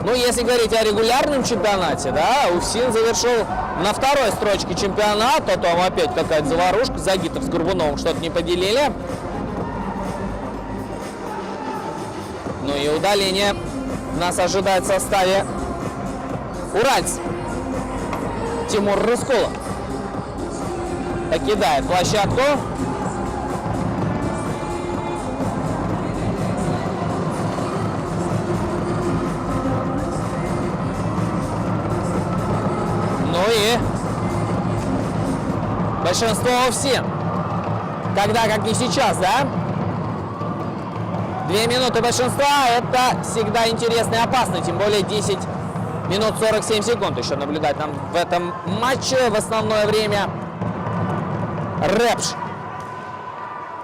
Ну, если говорить о регулярном чемпионате, да, УФСИН завершил на второй строчке чемпионата, там опять какая-то заварушка, Загитов с Горбуновым что-то не поделили. Ну и удаление нас ожидает в составе уральцев. Тимур Рыскулов покидает площадку. Ну и большинство УФСИН. Когда, как не сейчас, да? 2 минуты большинства — это всегда интересно и опасно, тем более 10 минут 47 секунд еще наблюдать нам в этом матче в основное время.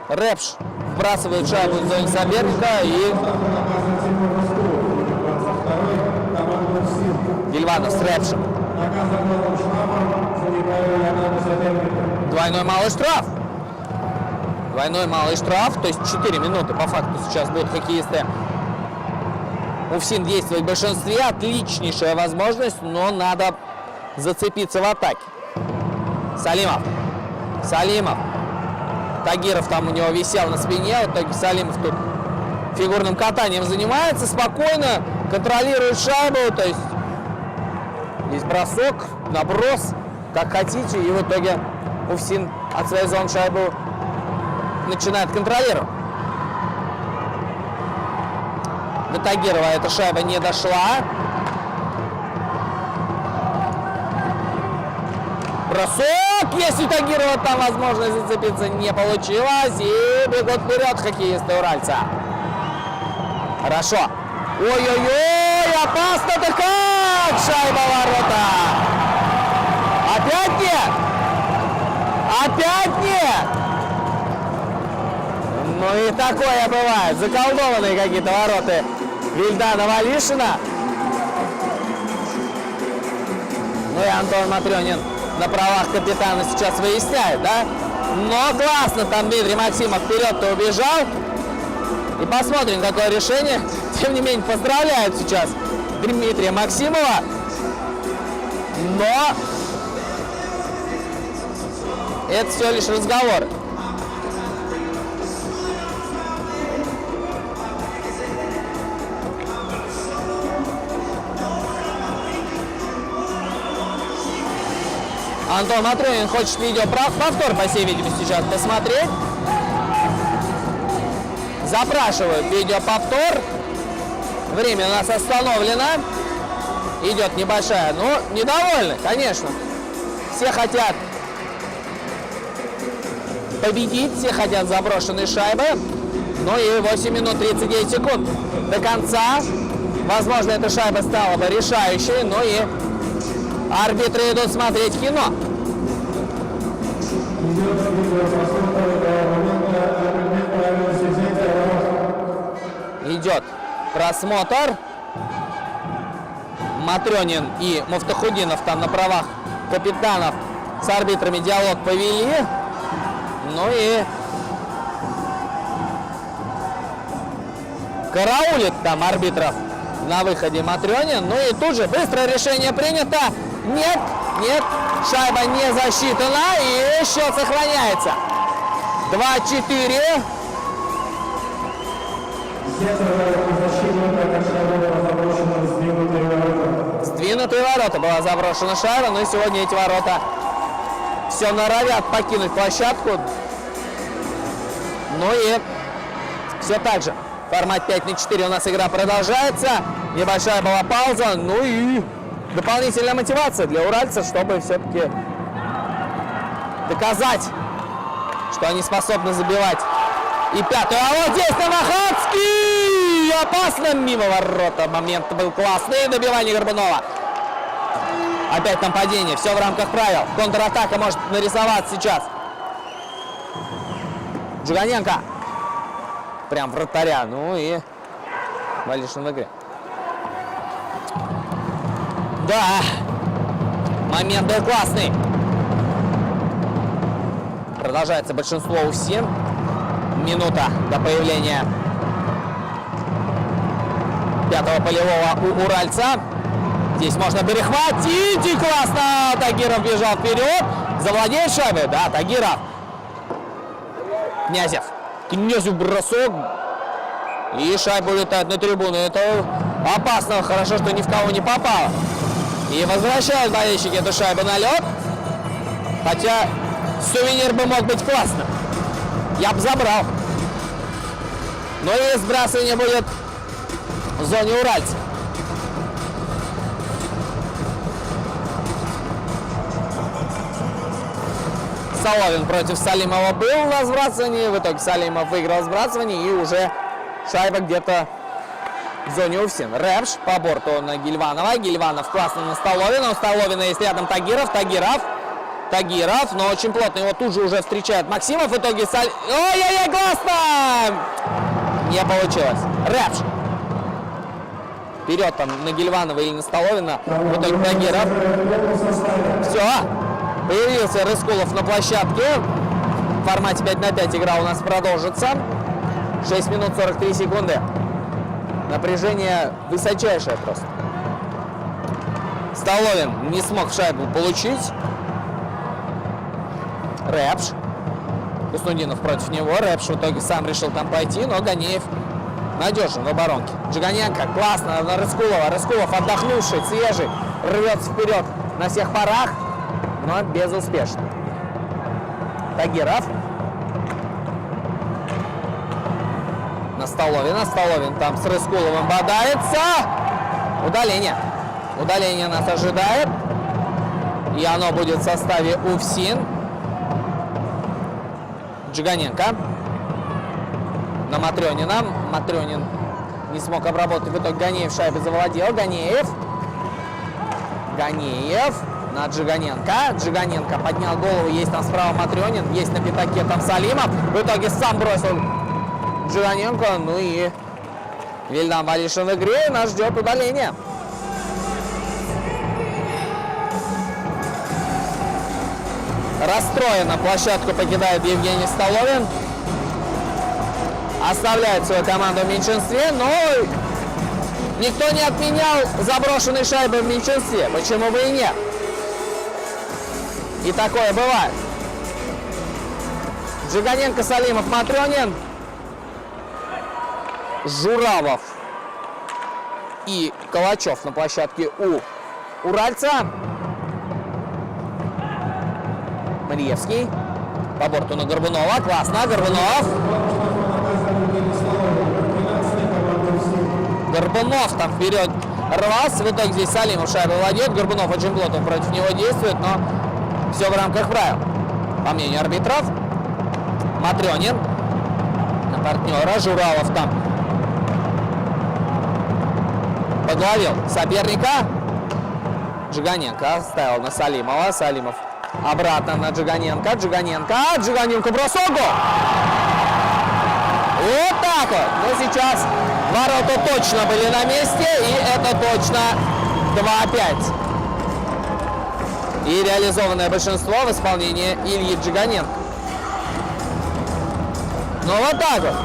Рэпш вбрасывает шайбу в зону соперника и Вильванов с Рэпшем. Двойной малый штраф. Двойной малый штраф, то есть 4 минуты по факту сейчас будут хоккеисты УФСИН действовать в большинстве. Отличнейшая возможность, но надо зацепиться в атаке. Салимов. Тагиров там у него висел на спине. В итоге Салимов тут фигурным катанием занимается. Спокойно контролирует шайбу. То есть здесь бросок, наброс, как хотите. И в итоге УФСИН от своей зоны шайбу начинает контролировать. До Тагирова эта шайба не дошла. Бросок! Есть у Тагирова, там возможность зацепиться не получилось. И бегут вперед хоккеисты уральца. Хорошо. Ой-ой-ой, опасно-то как! Шайба в ворота. Опять нет! Опять нет! Ну и такое бывает. Заколдованные какие-то ворота Вильдана Валишина. Ну и Антон Матрёнин на правах капитана сейчас выясняет, да? Но классно там Дмитрий Максимов вперед-то убежал. И посмотрим, какое решение. Тем не менее, поздравляют сейчас Дмитрия Максимова. Но это все лишь разговоры. Антон Матрёнин хочет видеоповтор, по всей видимости, сейчас посмотреть. Запрашивают видеоповтор. Время у нас остановлено. Идет небольшая, но недовольны, конечно. Все хотят победить, все хотят заброшенные шайбы. Ну и 8 минут 39 секунд до конца. Возможно, эта шайба стала бы решающей, но и арбитры идут смотреть кино. Идет просмотр. Матрёнин и Муфтахудинов там на правах капитанов с арбитрами диалог повели. Ну и караулит там арбитров на выходе Матрёнин. Ну и тут же быстрое решение принято. Нет, шайба не засчитана и счет сохраняется. 2-4. Сдвинутые ворота была заброшена шайба, но сегодня эти ворота все норовят покинуть площадку. Ну и все так же. Формат 5-4 у нас игра продолжается. Небольшая была пауза. Ну и дополнительная мотивация для уральцев, чтобы все-таки доказать, что они способны забивать. И пятую. А вот здесь Новохадский! Опасно мимо ворота. Момент был классный. Добивание Горбунова. Опять нападение. Все в рамках правил. Контратака может нарисоваться сейчас. Джуганенко. Прям вратаря. Ну и Валишин в игре. Да. Момент был классный. Продолжается большинство УФСИН. Минута до появления пятого полевого у уральца. Здесь можно перехватить. И классно! Тагиров бежал вперед. Завладеет шайбой. Да, Тагиров. Князев. Князев бросок. И шайба улетает на трибуну. Это опасно. Хорошо, что ни в кого не попало. И возвращают болельщики эту шайбу на лед. Хотя сувенир бы мог быть классным. Я бы забрал. Но и сбрасывание будет в зоне уральца. Соловин против Салимова был на сбрасывании. В итоге Салимов выиграл сбрасывание. И уже шайба где-то в зоне УФСИН. Рэпш по борту на Гильванова. Гильванов классно на Столовина. У Столовина есть рядом Тагиров. Тагиров, но очень плотно его тут же уже встречает Максимов. В итоге ой-ой-ой, классно! Не получилось. Рэпш. Вперед там на Гильванова или на Столовина. В итоге Тагиров. Все. Появился Рыскулов на площадке. В формате 5 на 5 игра у нас продолжится. 6 минут 43 секунды. Напряжение высочайшее просто. Столовин не смог шайбу получить. Рэпш. Куснудинов против него. Рэпш в итоге сам решил там пойти, но Ганеев надежен в оборонке. Джиганенко классно на Рыскулова. Рыскулов отдохнувший, свежий, рвется вперед на всех парах, но безуспешно. Тагиров. На Столовина. Столовин там с Рыскуловым бодается. Удаление. Удаление нас ожидает. И оно будет в составе УФСИН. Джиганенко. На Матрёнина. Матрёнин не смог обработать. В итоге Ганеев шайбой завладел. Ганеев на Джиганенко. Джиганенко поднял голову. Есть там справа Матрёнин. Есть на пятаке там Салимов. В итоге сам бросил Джиганенко. Ну и Вильдан Валишин в игре. Нас ждет удаление. Расстроенно площадку покидает Евгений Столовин. Оставляет свою команду в меньшинстве, но никто не отменял заброшенной шайбы в меньшинстве. Почему бы и нет? И такое бывает. Джиганенко, Салимов, Матрёнин, Журавов и Калачев на площадке у уральца. Мариевский. По борту на Горбунова. Классно. Горбунов. Горбунов там вперед рвался. В итоге здесь Салимов шайбой владеет. Горбунов очень плотно против него действует, но все в рамках правил. По мнению арбитров. Матрёнин на партнера. Журавов там подловил соперника. Джиганенко ставил на Салимова. Салимов обратно на Джиганенко. Джиганенко бросок. Гол! Вот так вот. Но сейчас ворота точно были на месте. И это точно 2-5. И реализованное большинство в исполнении Ильи Джиганенко. Ну вот так вот.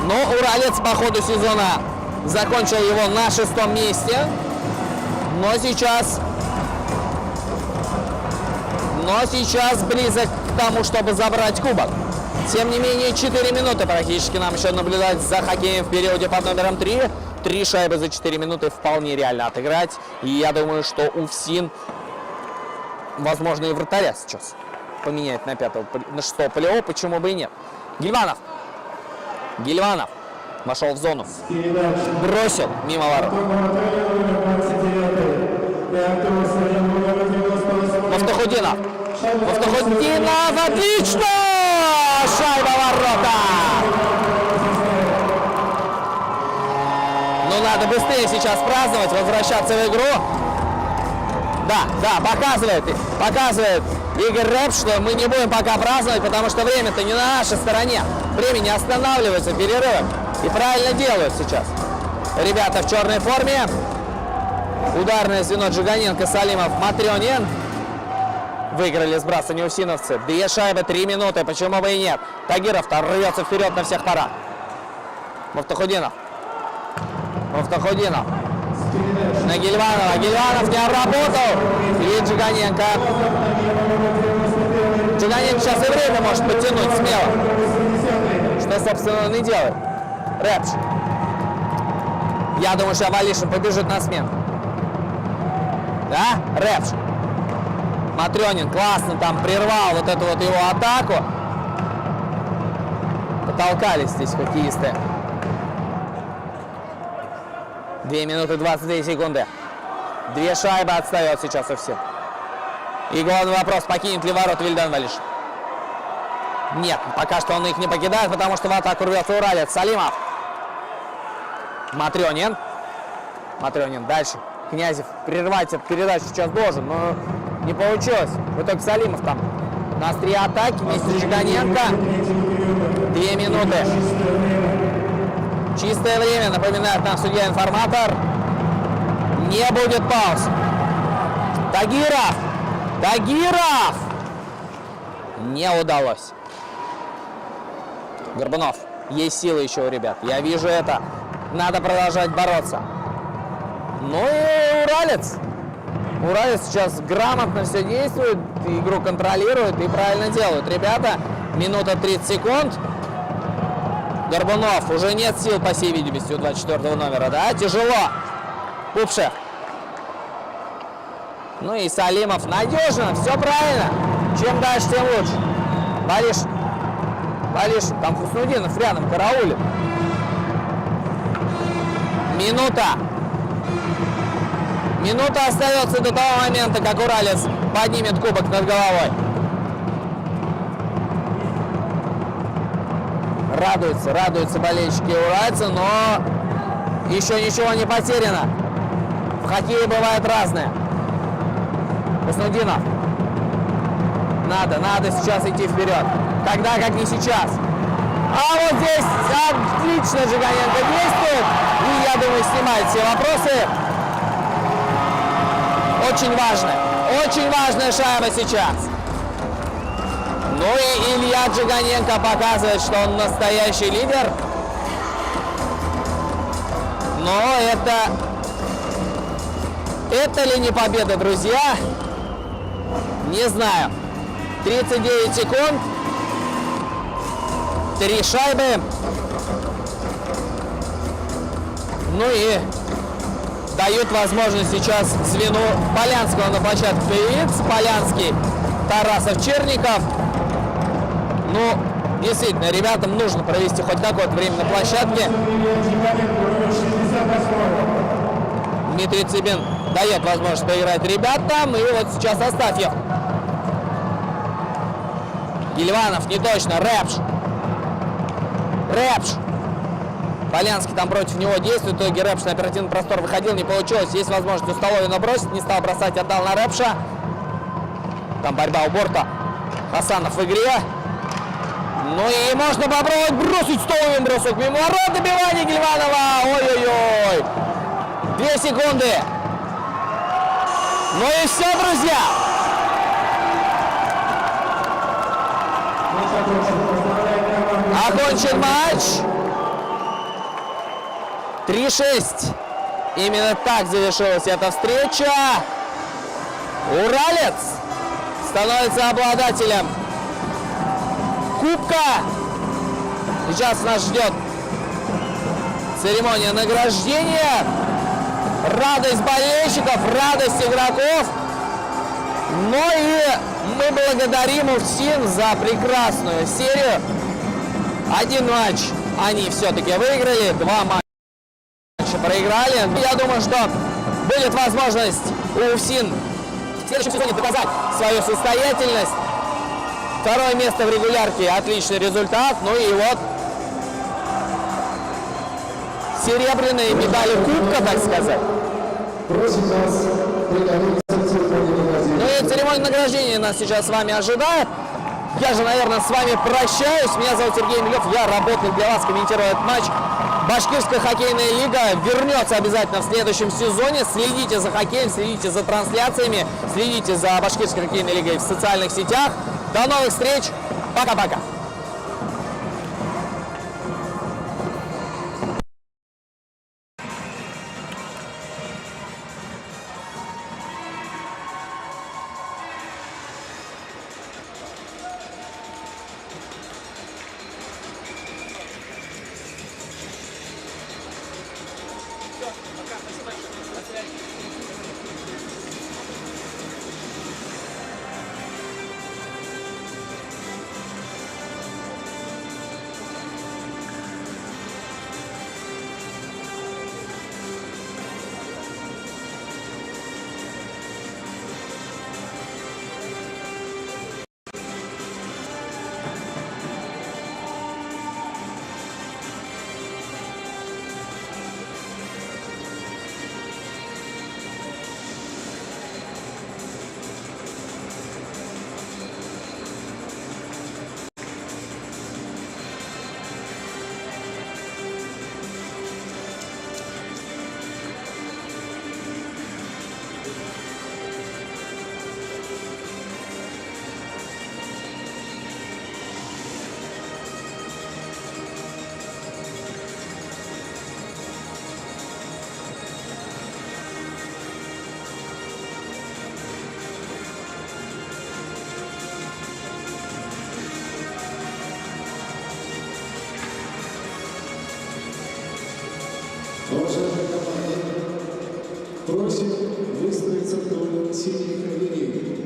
Но уралец по ходу сезона закончил его на 6-м месте. Но сейчас близок к тому, чтобы забрать кубок. Тем не менее, 4 минуты практически нам еще наблюдать за хоккеем в периоде под номером 3. 3 шайбы за 4 минуты вполне реально отыграть. И я думаю, что УФСИН, возможно, и вратаря сейчас поменяет на 6-го полевого. Почему бы и нет? Гильванов вошел в зону. Бросил мимо ворот. Муфтахудинов. Отлично! Шайба ворота! Ну, надо быстрее сейчас праздновать, возвращаться в игру. Да, показывает Игорь Рэпш, что мы не будем пока праздновать, потому что время-то не на нашей стороне. Время не останавливается, перерыв. И правильно делают сейчас. Ребята в черной форме. Ударное звено Джиганенко, Салимов, Матрёнин. Выиграли сбрасывание усиновцы. 2 шайбы, 3 минуты. Почему бы и нет? Тагиров рвется вперед на всех парах. Муфтахудинов. Муфтахудинов. На Гильванова. Гильванов не обработал. И Джиганенко. Джиганенко сейчас и время может подтянуть смело. Что, собственно, он и делает. Рэпш. Я думаю, что Валишин побежит на смену. Да? Рэпш. Матрёнин классно там прервал вот эту вот его атаку. Потолкались здесь хоккеисты. 2 минуты 22 секунды. 2 шайбы отстает сейчас у всех. И главный вопрос, покинет ли ворот Вильдан Валишин. Нет, пока что он их не покидает, потому что в атаку рвется уралец. Салимов. Матрёнин. Матрёнин дальше. Князев прервать эту передачу сейчас должен, но не получилось. В итоге Салимов там на острие атаки вместе с Жиганенко. 2 минуты. Чистое время, напоминает нам судья-информатор. Не будет пауз. Тагиров! Тагиров! Не удалось. Горбунов. Есть силы еще у ребят. Я вижу это. Надо продолжать бороться. Ну и уралец. Уралец сейчас грамотно все действует, игру контролирует и правильно делают. Ребята, минута 30 секунд. Горбунов. Уже нет сил, по всей видимости, у 24 номера, да? Тяжело. Пупшев. Ну и Салимов. Надежно, все правильно. Чем дальше, тем лучше. Валишин. Валишин. Там Хуснудинов рядом караулит. Минута. Минута остается до того момента, как уралец поднимет кубок над головой. Радуются болельщики уральца, но еще ничего не потеряно. В хоккее бывает разное. Хуснудинов. Надо сейчас идти вперед. Когда, как не сейчас. А вот здесь отлично Жиганенко действует. И, я думаю, снимает все вопросы. Очень важная шайба сейчас. Ну и Илья Джиганенко показывает, что он настоящий лидер. Но это ли не победа, друзья? Не знаю. 39 секунд. 3 шайбы. Ну и дают возможность сейчас звену Полянского на площадке появиться. Полянский, Тарасов, Черников. Ну, действительно, ребятам нужно провести хоть какое-то время на площадке. Дмитрий Цыбин дает возможность поиграть ребятам. И вот сейчас Астафьев. Гильванов не точно. Рэпш. Полянский там против него действует. В итоге Рэпш на оперативный простор выходил, не получилось. Есть возможность у Столовина бросить. Не стал бросать, отдал на Рэпша. Там борьба у борта. Хасанов в игре. Ну и можно попробовать бросить. Столовин бросок мимо ворот. Добивание Гильванова. Ой-ой-ой. 2 секунды. Ну и все, друзья. Окончен матч. 3-6. Именно так завершилась эта встреча. Уралец становится обладателем кубка. Сейчас нас ждет церемония награждения. Радость болельщиков, радость игроков. Ну и мы благодарим УФСИН за прекрасную серию. 1 матч они все-таки выиграли, 2 матча проиграли. Я думаю, что будет возможность у УФСИН в следующем сезоне доказать свою состоятельность. 2 место в регулярке, отличный результат. Ну и вот серебряные медали кубка, так сказать. Ну и церемония награждения нас сейчас с вами ожидает. Я же, наверное, с вами прощаюсь. Меня зовут Сергей Милев. Я работаю для вас, комментирую этот матч. Башкирская хоккейная лига вернется обязательно в следующем сезоне. Следите за хоккеем, следите за трансляциями, следите за Башкирской хоккейной лигой в социальных сетях. До новых встреч. Пока-пока. Уважаемые команды, просим выстроиться вдоль синих линий.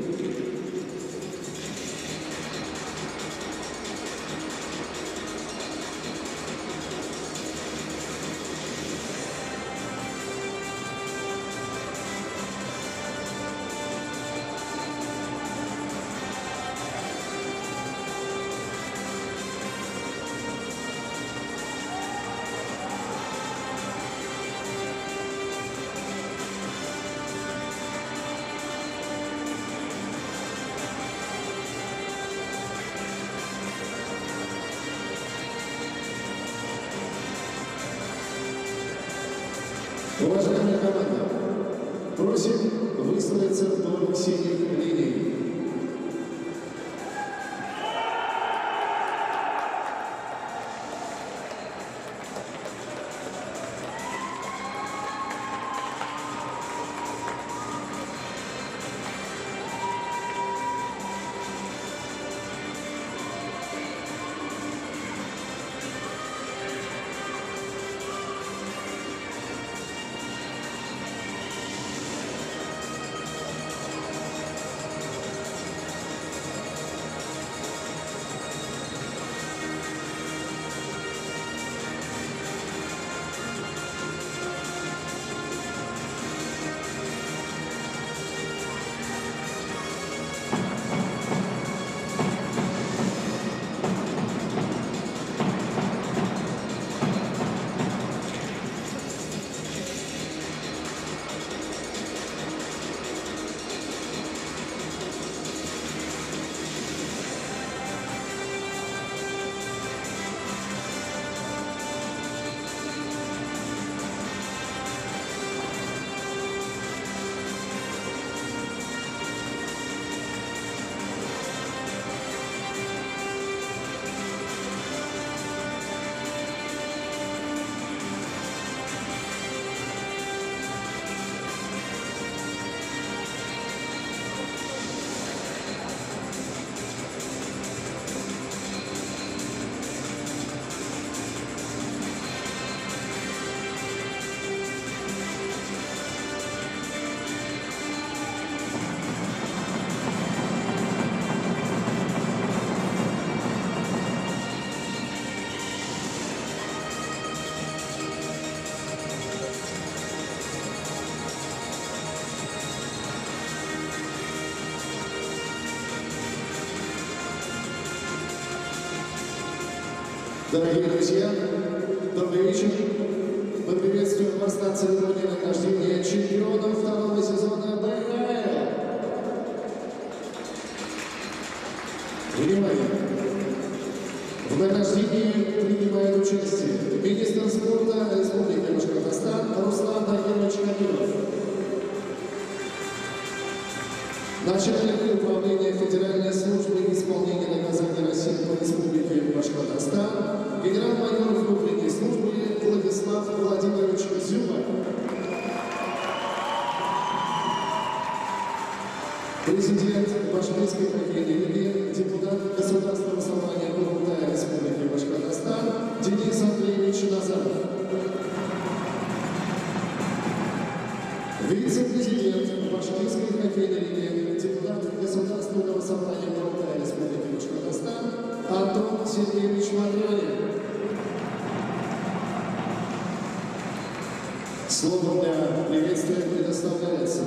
Уважаемые команды, просим выстроиться вдоль синих линий. Дорогие друзья, добрый вечер. Мы приветствуем вас на церемонии награждения чемпионов второго сезона БХЛ. Внимание! В награждении принимает участие министр спорта Начальник управления Федеральной службы исполнения наказаний России по Республике Башкортостан, генерал-майор внутренней службы Владислав Владимирович Зюба. Президент Башкирской хоккейной лиги, депутат Государственного собрания Курултая Республики Башкортостан Денис Андреевич Назаров. Вице-президент Башкирской хоккейной лиги, депутат Государственного собрания Курултая Республики Башкортостан Антон Сергеевич Матрёнин. Слово для приветствия предоставляется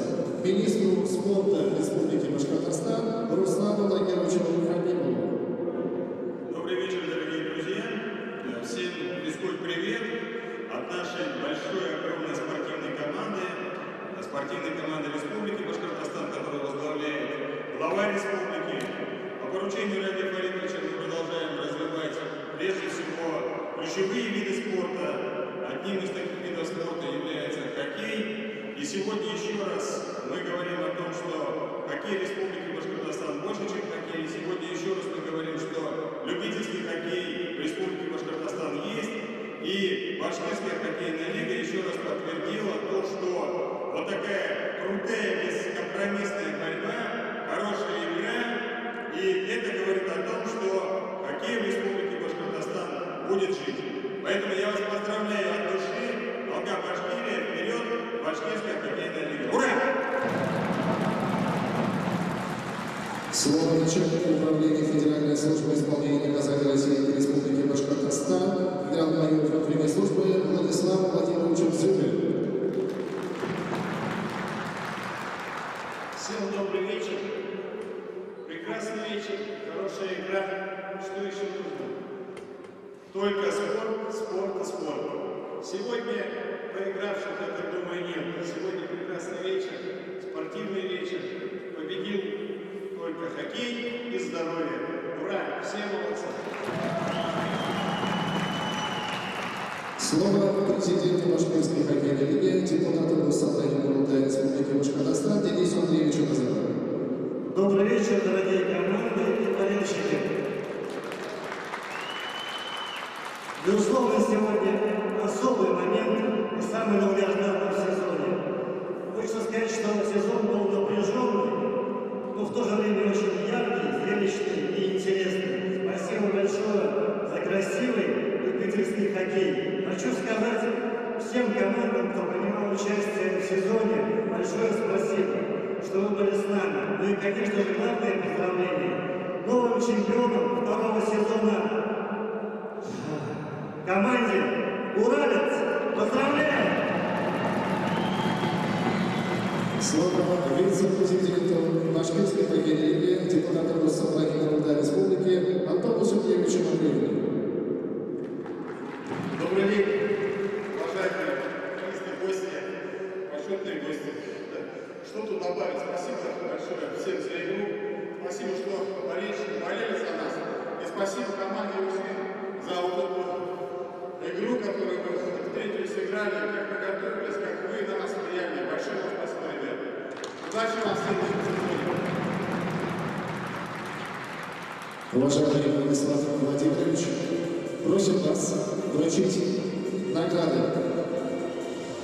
министру спорта Республики Башкортостан Руслану Лагеровичу Хабибову. Добрый вечер, дорогие друзья. Всем близкий привет от нашей большой, огромной спортивной команды Республики Башкортостан, которую возглавляет глава республики. По поручению Ралия Фаридовича мы продолжаем развивать прежде всего ключевые виды спорта. Одним из таких видов спорта является хоккей. И сегодня еще раз мы говорим о том, что хоккей Республики Башкортостан больше, чем хоккей. И сегодня еще раз мы говорим, что любительский хоккей в Республике Башкортостан есть. И Башкирская хоккейная лига еще раз подтвердила то, что вот такая крутая, бескомпромиссная борьба, хорошая игра. И это говорит о том, что хоккей в Республике Башкортостан будет жить. Поэтому я вас поздравляю от души. Алга Башкирия, вперед, Башкирская хоккейная лига. Ура! Слово начальнику управления Федеральной службы исполнения наказаний России по Республике Башкортостан, генерал-майор внутренней службы Владислав Владимирович Зюбин. Всем добрый вечер. Прекрасный вечер, хорошая игра. Что еще нужно? Только спорт, спорт и спорт. Сегодня проигравших, я так думаю, нет. Сегодня прекрасный вечер, спортивный вечер. Победил только хоккей и здоровье. Ура! Все молодцы! Слово президенту Башкирской хоккейной лиги, депутату Госсобрания Курултая Республики Башкортостан Денису Андреевичу Назарову. Добрый вечер, дорогие команды и болельщики. Безусловно, сегодня особый момент и самый долгожданный в сезоне. Хочется сказать, что сезон был напряженный, но в то же время очень яркий, зрелищный и интересный. Спасибо большое за красивый любительский хоккей. Хочу сказать всем командам, кто принимал участие в сезоне, большое спасибо, что вы были с нами. Ну и, конечно же, главное поздравление новым чемпионам второго сезона команде «Уралец». Поздравляем! Слово вице-президенту Башкирской хоккейной лиги, депутату Госсобрания Курултая Республики Антону Сергеевичу Матвееву. Добрый вечер, уважаемые гости, почетные гости. Что тут добавить? Спасибо большое всем за игру. Спасибо, что болели за нас. И спасибо команде УСИ за вот эту игру, которую мы встретили, сыграли, как мы готовились, как вы на нас влияли. Большое вам спасибо, ребята. Удачи вам в следующем сезоне. Уважаемый Владислав Владимирович, просим вас вручить награды.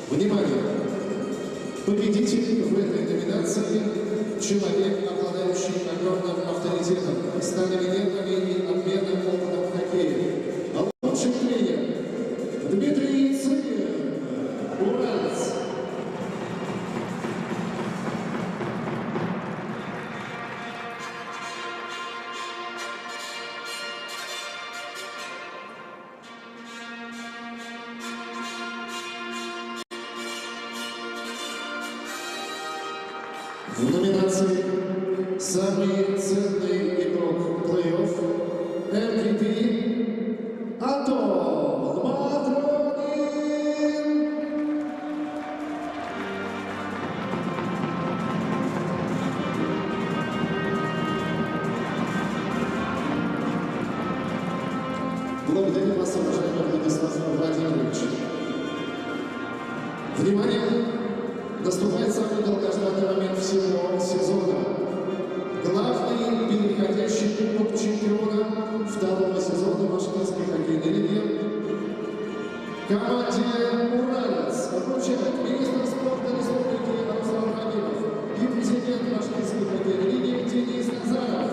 Внимание! Победитель в этой номинации – человек, обладающий огромным авторитетом, стали нервами и обменным опытом в хоккее. А лучший тренер – Дмитрий Цыгин, уралец. В номинации «Самый ценный игрок плей-офф» MVP Антон Матрёнин. Благодарю вас, уважаемый Владислав Владимирович. Внимание! Наступает самый долгожданный момент всего сезона. главный переходящий кубок чемпиона второго сезона башкирской хоккейной лиги. Команде «Уралец» вручает министр спорта республики Руслан Хабибов и президент башкирской хоккейной лиги Денис Назаров.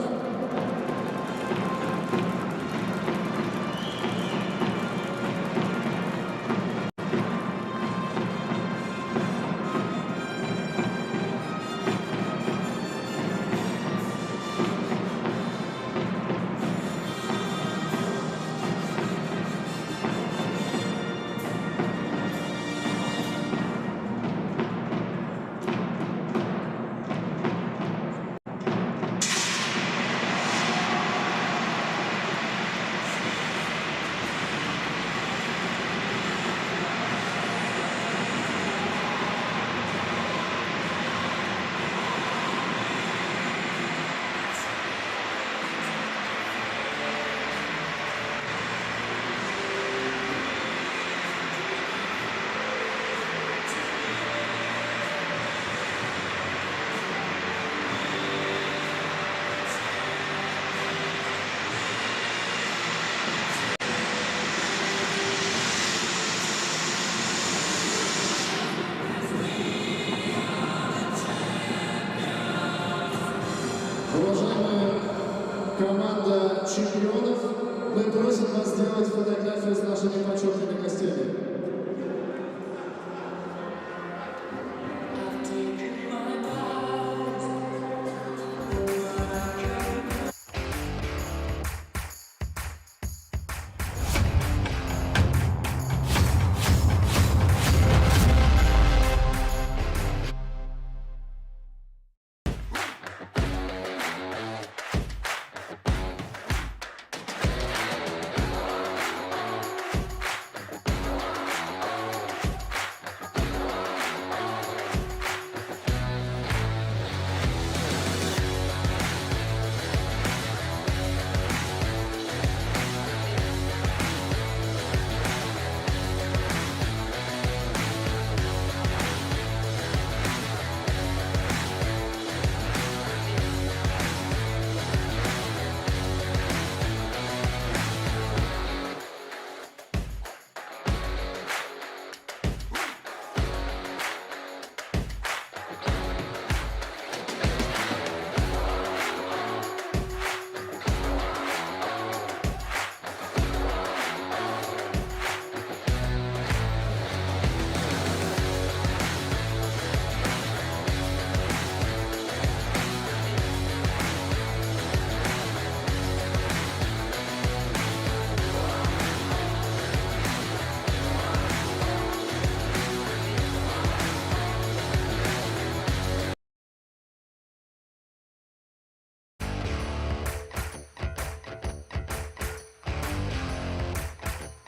Уважаемая команда чемпионов, мы просим вас сделать фотографию с нашими почетными